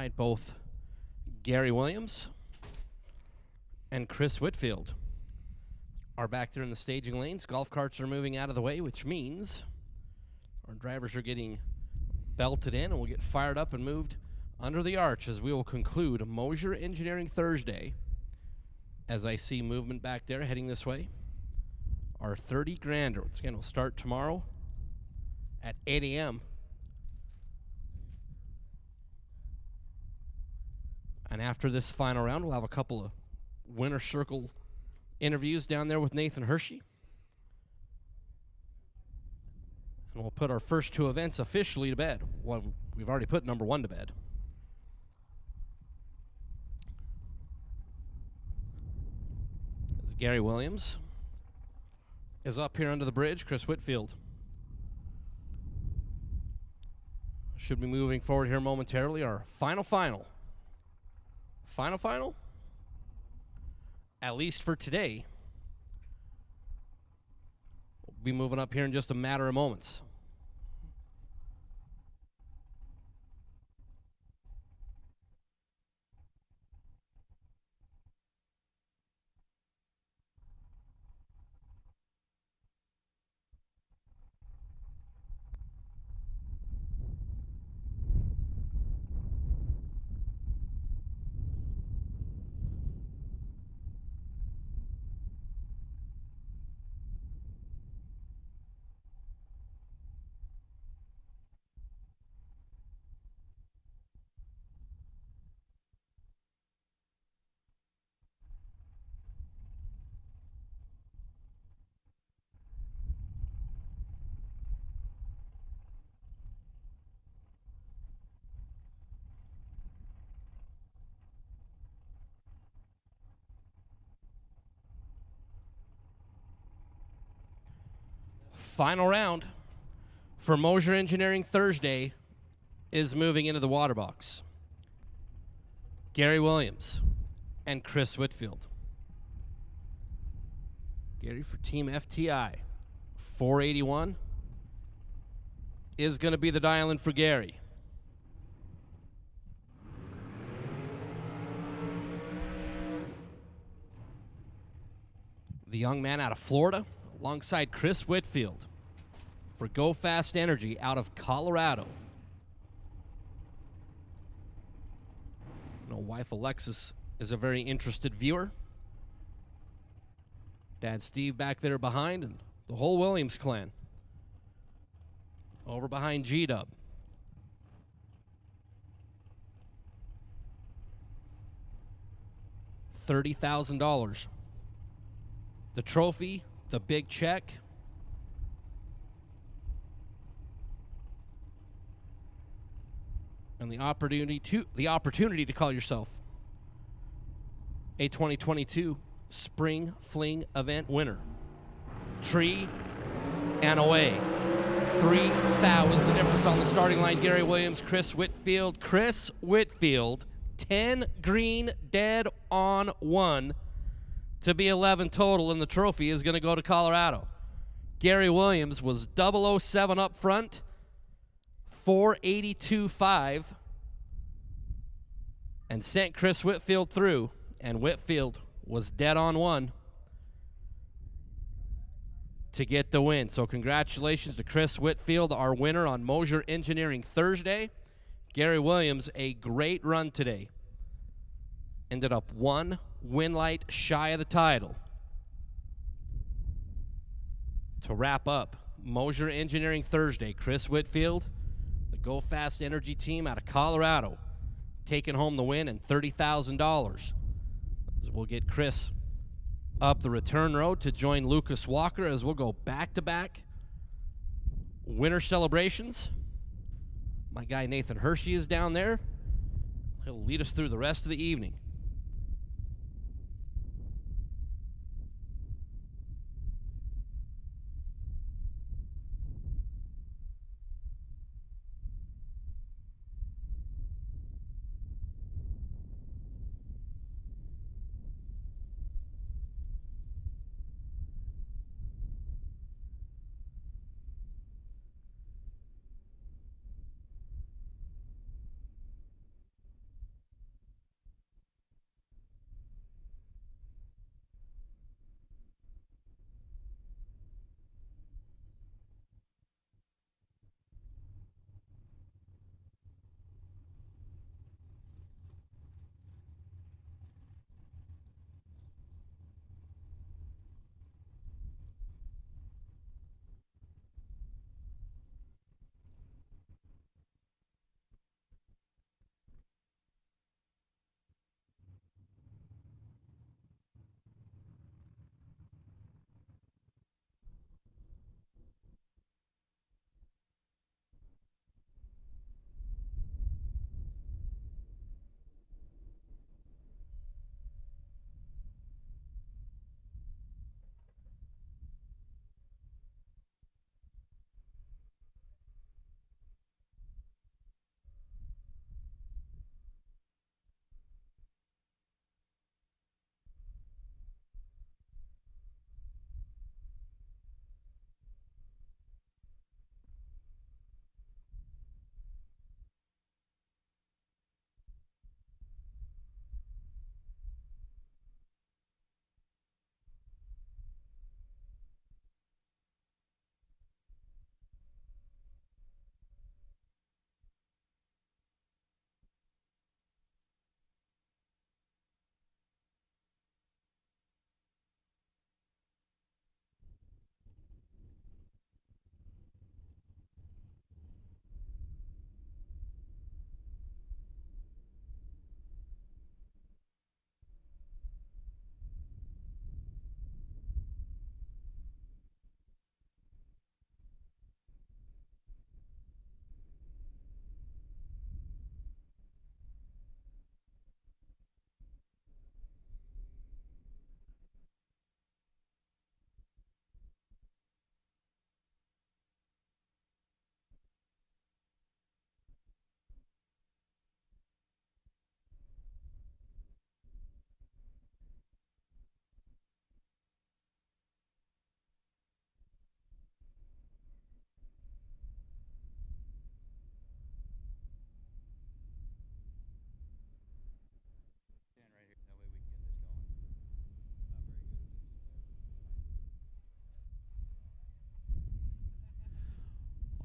right, both Gary Williams and Chris Whitfield are back there in the staging lanes. Golf carts are moving out of the way, which means our drivers are getting belted in, and we'll get fired up and moved under the arch as we will conclude Mosier Engineering Thursday. As I see movement back there heading this way, our 30 grander. Once again, will start tomorrow at 8 a.m. And after this final round, we'll have a couple of winner circle interviews down there with Nathan Hershey. And we'll put our first two events officially to bed. Well, we've already put number one to bed. As Gary Williams is up here under the bridge, Chris Whitfield should be moving forward here momentarily. Our final, at least for today, we'll be moving up here in just a matter of moments. Final round for Mosier Engineering Thursday is moving into the water box. Gary Williams and Chris Whitfield. Gary for Team FTI. 481 is going to be the dial-in for Gary. The young man out of Florida, alongside Chris Whitfield for Go Fast Energy out of Colorado. You know, wife Alexis is a very interested viewer. Dad Steve back there behind, and the whole Williams clan over behind G-Dub. $30,000. The trophy, the big check. And the opportunity to call yourself a 2022 Spring Fling event winner. Tree and away. 3,000 was the difference on the starting line. Gary Williams, Chris Whitfield. Chris Whitfield, 10 green, dead on 1 to be 11 total, and the trophy is going to go to Colorado. Gary Williams was 007 up front, 482.5, and sent Chris Whitfield through, and Whitfield was dead on 1 to get the win. So congratulations to Chris Whitfield, our winner on Mosier Engineering Thursday. Gary Williams, a great run today. Ended up 1 win light shy of the title. To wrap up Mosier Engineering Thursday, Chris Whitfield, the Go Fast Energy team out of Colorado, taking home the win and $30,000. As we'll get Chris up the return road to join Lucas Walker as we'll go back-to-back winter celebrations. My guy Nathan Hershey is down there. He'll lead us through the rest of the evening.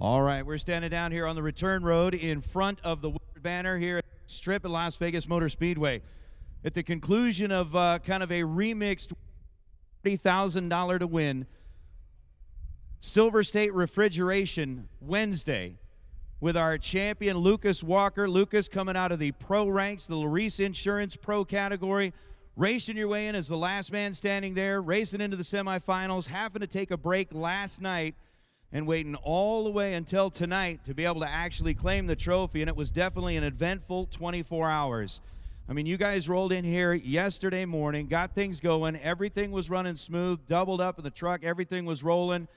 All right, we're standing down here on the return road in front of the banner here at the Strip at Las Vegas Motor Speedway. At the conclusion of kind of a remixed $30,000 to win Silver State Refrigeration Wednesday with our champion Lucas Walker. Lucas coming out of the pro ranks, the Larice Insurance Pro category, racing your way in as the last man standing there, racing into the semifinals, having to take a break last night and waiting all the way until tonight to be able to actually claim the trophy, and it was definitely an eventful 24 hours. I mean, you guys rolled in here yesterday morning, got things going, everything was running smooth, doubled up in the truck, everything was rolling,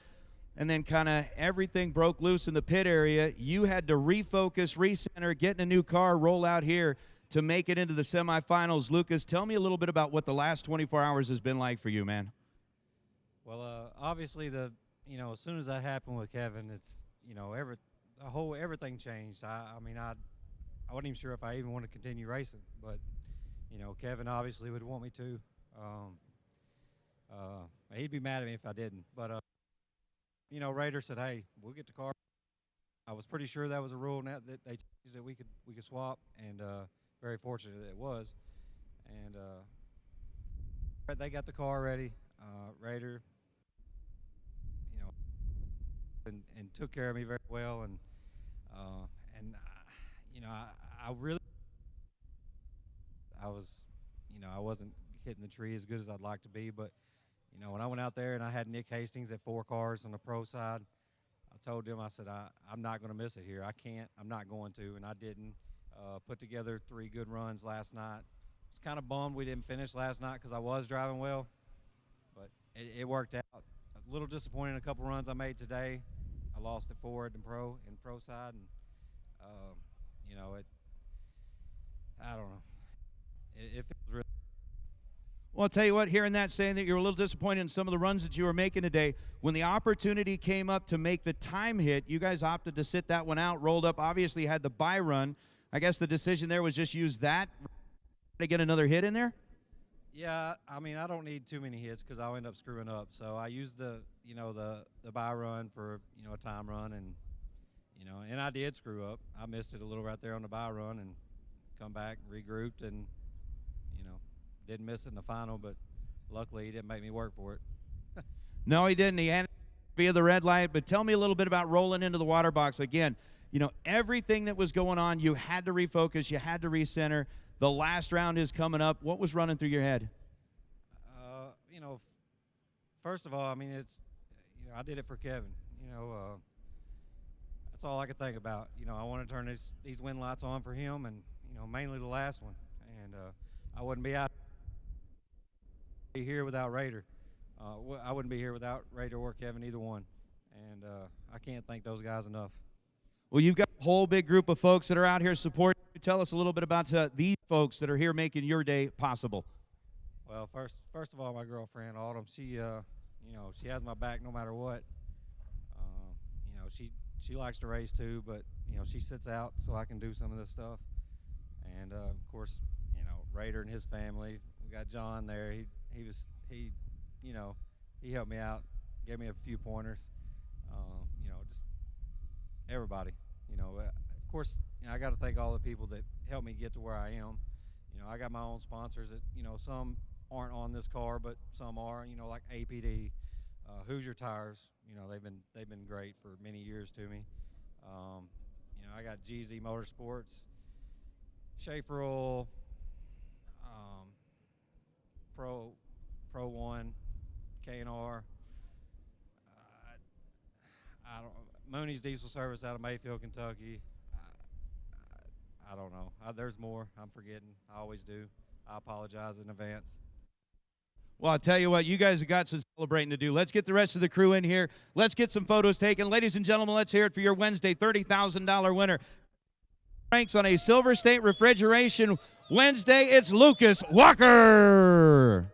and then kind of everything broke loose in the pit area. You had to refocus, recenter, get in a new car, roll out here to make it into the semifinals. Lucas, tell me a little bit about what the last 24 hours has been like for you, man. Well, obviously as soon as that happened with Kevin, it's, everything changed. I mean, I wasn't even sure if I even want to continue racing, but, Kevin obviously would want me to. He'd be mad at me if I didn't, but, Raider said, hey, we'll get the car. I was pretty sure that was a rule that they changed, that we could swap, and very fortunate that it was. And they got the car ready. Raider, and took care of me very well, and I really, I wasn't hitting the tree as good as I'd like to be, but when I went out there and I had Nick Hastings at 4 cars on the pro side, I told him, I said, I'm not going to miss it here. I'm not going to, and I didn't. Put together 3 good runs last night. I was kind of bummed we didn't finish last night because I was driving well, but it worked out. A little disappointed in a couple runs I made today. I lost at 4 at the pro side, and I don't know. It feels really. Well, I'll tell you what, hearing that, saying that you're a little disappointed in some of the runs that you were making today, when the opportunity came up to make the time hit, you guys opted to sit that one out, rolled up, obviously had the bye run. I guess the decision there was just use that to get another hit in there? Yeah, I mean, I don't need too many hits because I'll end up screwing up. So I used the bye run for, a time run, and, and I did screw up. I missed it a little right there on the bye run and come back, regrouped, and, didn't miss it in the final, but luckily he didn't make me work for it. No, he didn't. He had via the red light, but tell me a little bit about rolling into the water box. Again, everything that was going on, you had to refocus, you had to recenter. The last round is coming up. What was running through your head? First of all, I mean, it's, I did it for Kevin. That's all I could think about. I want to turn these win lights on for him, and, mainly the last one. And I wouldn't be here without Raider. I wouldn't be here without Raider or Kevin, either one. And I can't thank those guys enough. Well, you've got a whole big group of folks that are out here supporting you. Tell us a little bit about these folks that are here making your day possible. Well, first of all, my girlfriend, Autumn, she has my back no matter what. She likes to race too, but, she sits out so I can do some of this stuff. And, of course, Raider and his family. We got John there. He helped me out, gave me a few pointers. Just everybody. Of course, I got to thank all the people that helped me get to where I am. I got my own sponsors that, some aren't on this car, but some are. Like APD, Hoosier Tires. They've been great for many years to me. I got GZ Motorsports, Schaefer Oil, Pro One, K&R. I don't. Mooney's Diesel Service out of Mayfield, Kentucky. I don't know. There's more. I'm forgetting. I always do. I apologize in advance. Well, I'll tell you what, you guys have got some celebrating to do. Let's get the rest of the crew in here. Let's get some photos taken. Ladies and gentlemen, let's hear it for your Wednesday $30,000 winner. Ranks on a Silver State Refrigeration Wednesday, it's Lucas Walker.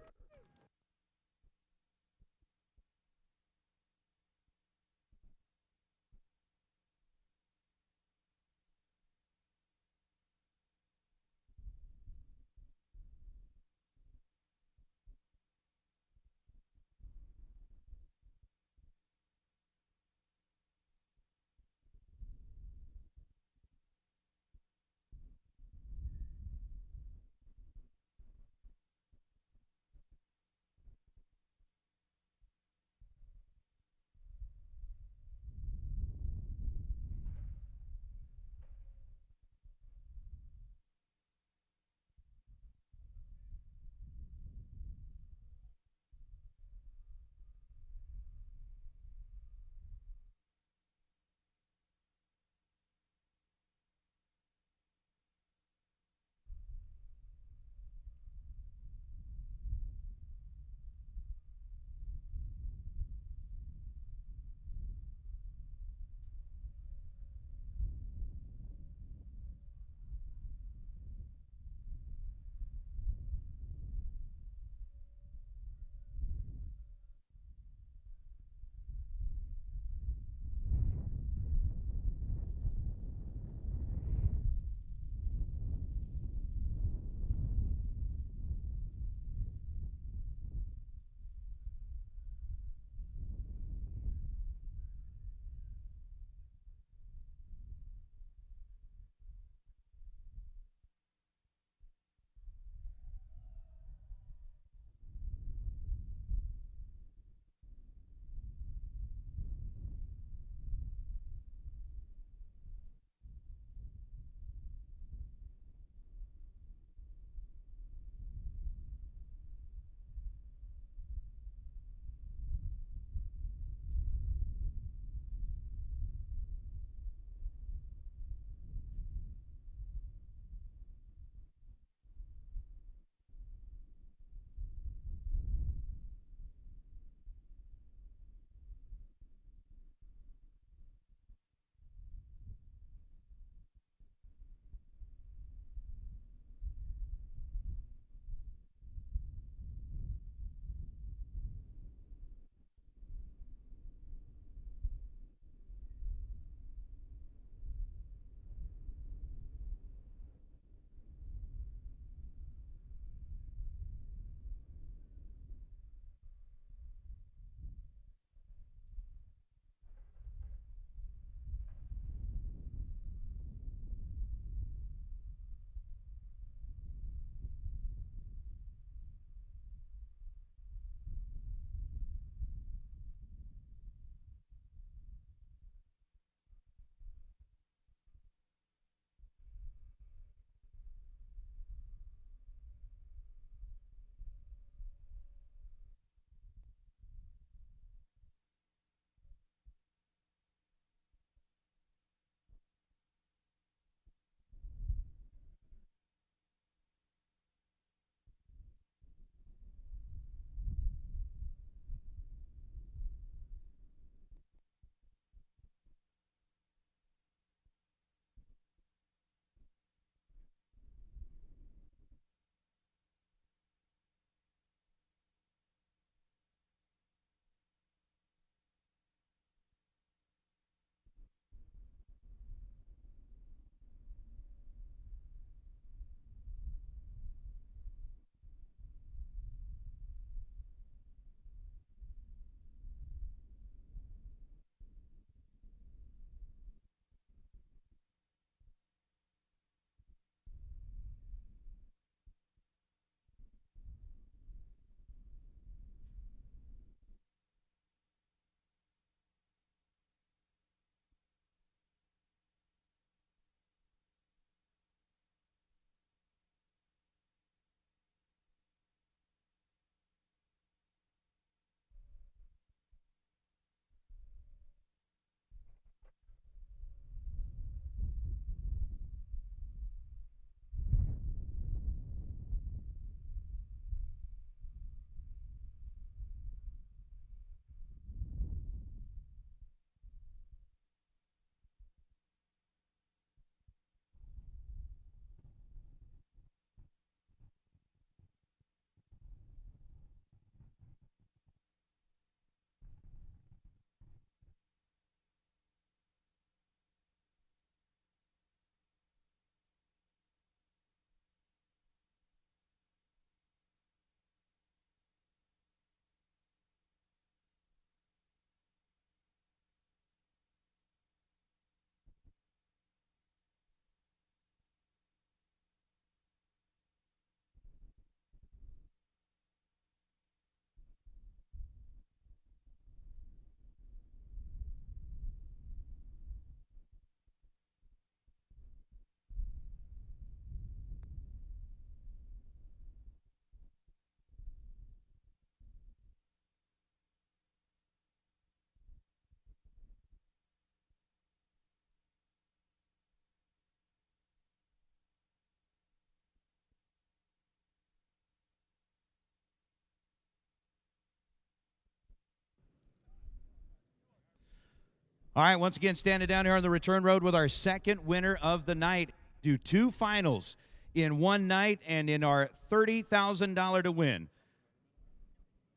All right, once again, standing down here on the return road with our second winner of the night. Do 2 finals in one night and in our $30,000 to win.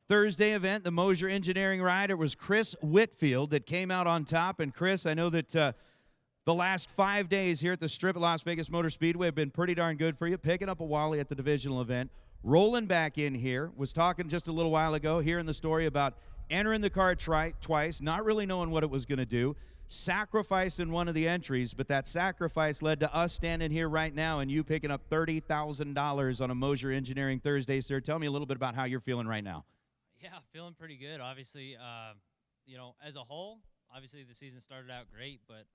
Thursday event, the Mosier Engineering Ride, it was Chris Whitfield that came out on top. And Chris, I know that the last 5 days here at the Strip at Las Vegas Motor Speedway have been pretty darn good for you, picking up a Wally at the divisional event, rolling back in here, was talking just a little while ago, hearing the story about entering the car twice, not really knowing what it was going to do, sacrificing one of the entries, but that sacrifice led to us standing here right now and you picking up $30,000 on a Mosier Engineering Thursday, sir. Tell me a little bit about how you're feeling right now. Yeah, feeling pretty good. Obviously, you know, as a whole, obviously the season started out great, but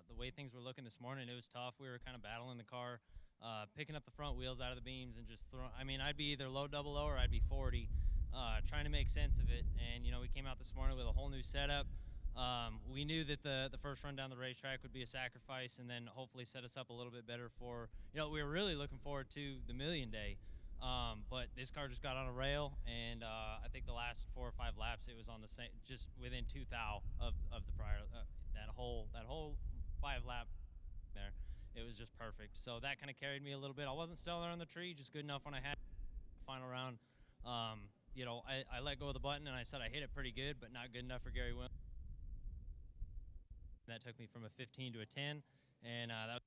the way things were looking this morning, it was tough. We were kind of battling the car, picking up the front wheels out of the beams and just throwing. I mean, I'd be either low double O or I'd be 40. Trying to make sense of it. And, you know, we came out this morning with a whole new setup. We knew that the first run down the racetrack would be a sacrifice and then hopefully set us up a little bit better for, you know, we were really looking forward to the Million Day. But this car just got on a rail, and I think the last 4 or 5 laps, it was on the same, just within 2 thou of the prior, that whole 5 lap there. It was just perfect. So that kind of carried me a little bit. I wasn't stellar on the tree, just good enough when I had the final round. You know, I let go of the button and I said I hit it pretty good, but not good enough for Gary Williams. That took me from a 15 to a 10, and that was.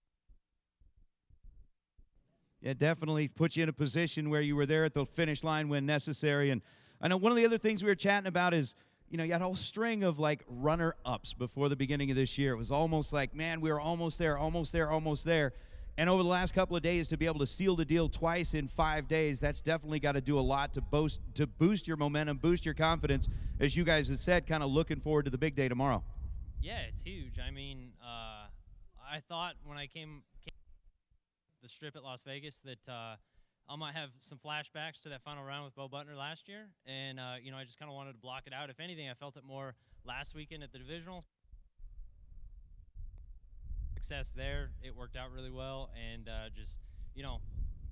It definitely puts you in a position where you were there at the finish line when necessary. And I know one of the other things we were chatting about is, you know, you had a whole string of like runner-ups before the beginning of this year. It was almost like, man, we were almost there, almost there, almost there. And over the last couple of days, to be able to seal the deal twice in 5 days, that's definitely got to do a lot to boost your momentum, boost your confidence, as you guys have said, kind of looking forward to the big day tomorrow. Yeah, it's huge. I mean, I thought when I came the Strip at Las Vegas that I might have some flashbacks to that final round with Bo Butner last year, and you know, I just kind of wanted to block it out. If anything, I felt it more last weekend at the divisional. Success there, it worked out really well, and just, you know,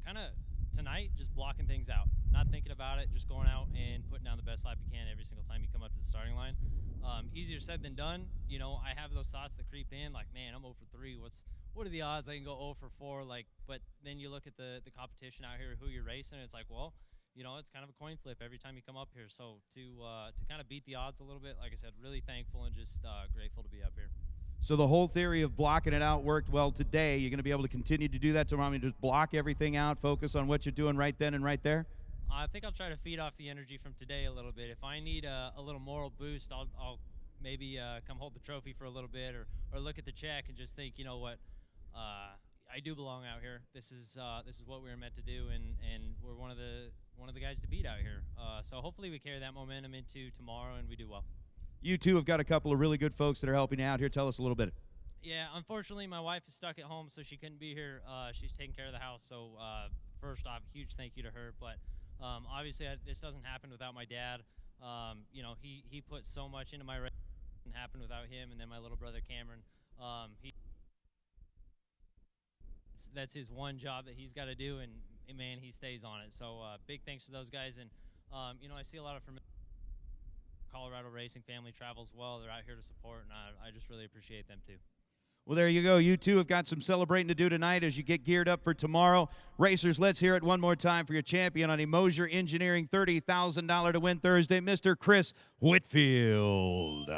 kind of tonight, just blocking things out, not thinking about it, just going out and putting down the best lap you can every single time you come up to the starting line. Easier said than done. You know, I have those thoughts that creep in, like, man, I'm 0 for 3. What are the odds I can go 0 for 4? Like, but then you look at the competition out here, who you're racing, and it's like, well, you know, it's kind of a coin flip every time you come up here. So to kind of beat the odds a little bit, like I said, really thankful and just grateful to be up here. So the whole theory of blocking it out worked well today. You're going to be able to continue to do that tomorrow. I mean, just block everything out, focus on what you're doing right then and right there? I think I'll try to feed off the energy from today a little bit. If I need a little moral boost, I'll maybe come hold the trophy for a little bit, or look at the check and just think, you know what, I do belong out here. This is what we were meant to do, and we're one of the guys to beat out here. So hopefully we carry that momentum into tomorrow and we do well. You two have got a couple of really good folks that are helping you out here. Tell us a little bit. Yeah, unfortunately, my wife is stuck at home, so she couldn't be here. She's taking care of the house. So first off, huge thank you to her. But obviously, this doesn't happen without my dad. You know, he put so much into my race. It didn't happen without him. And then my little brother Cameron. That's his one job that he's got to do, and man, he stays on it. So big thanks to those guys. And you know, I see a lot of from Colorado racing family travels well. They're out here to support, and I just really appreciate them too. Well, there you go. You two have got some celebrating to do tonight as you get geared up for tomorrow. Racers, let's hear it one more time for your champion on a Mosier Engineering $30,000 to win Thursday, Mr. Chris Whitfield.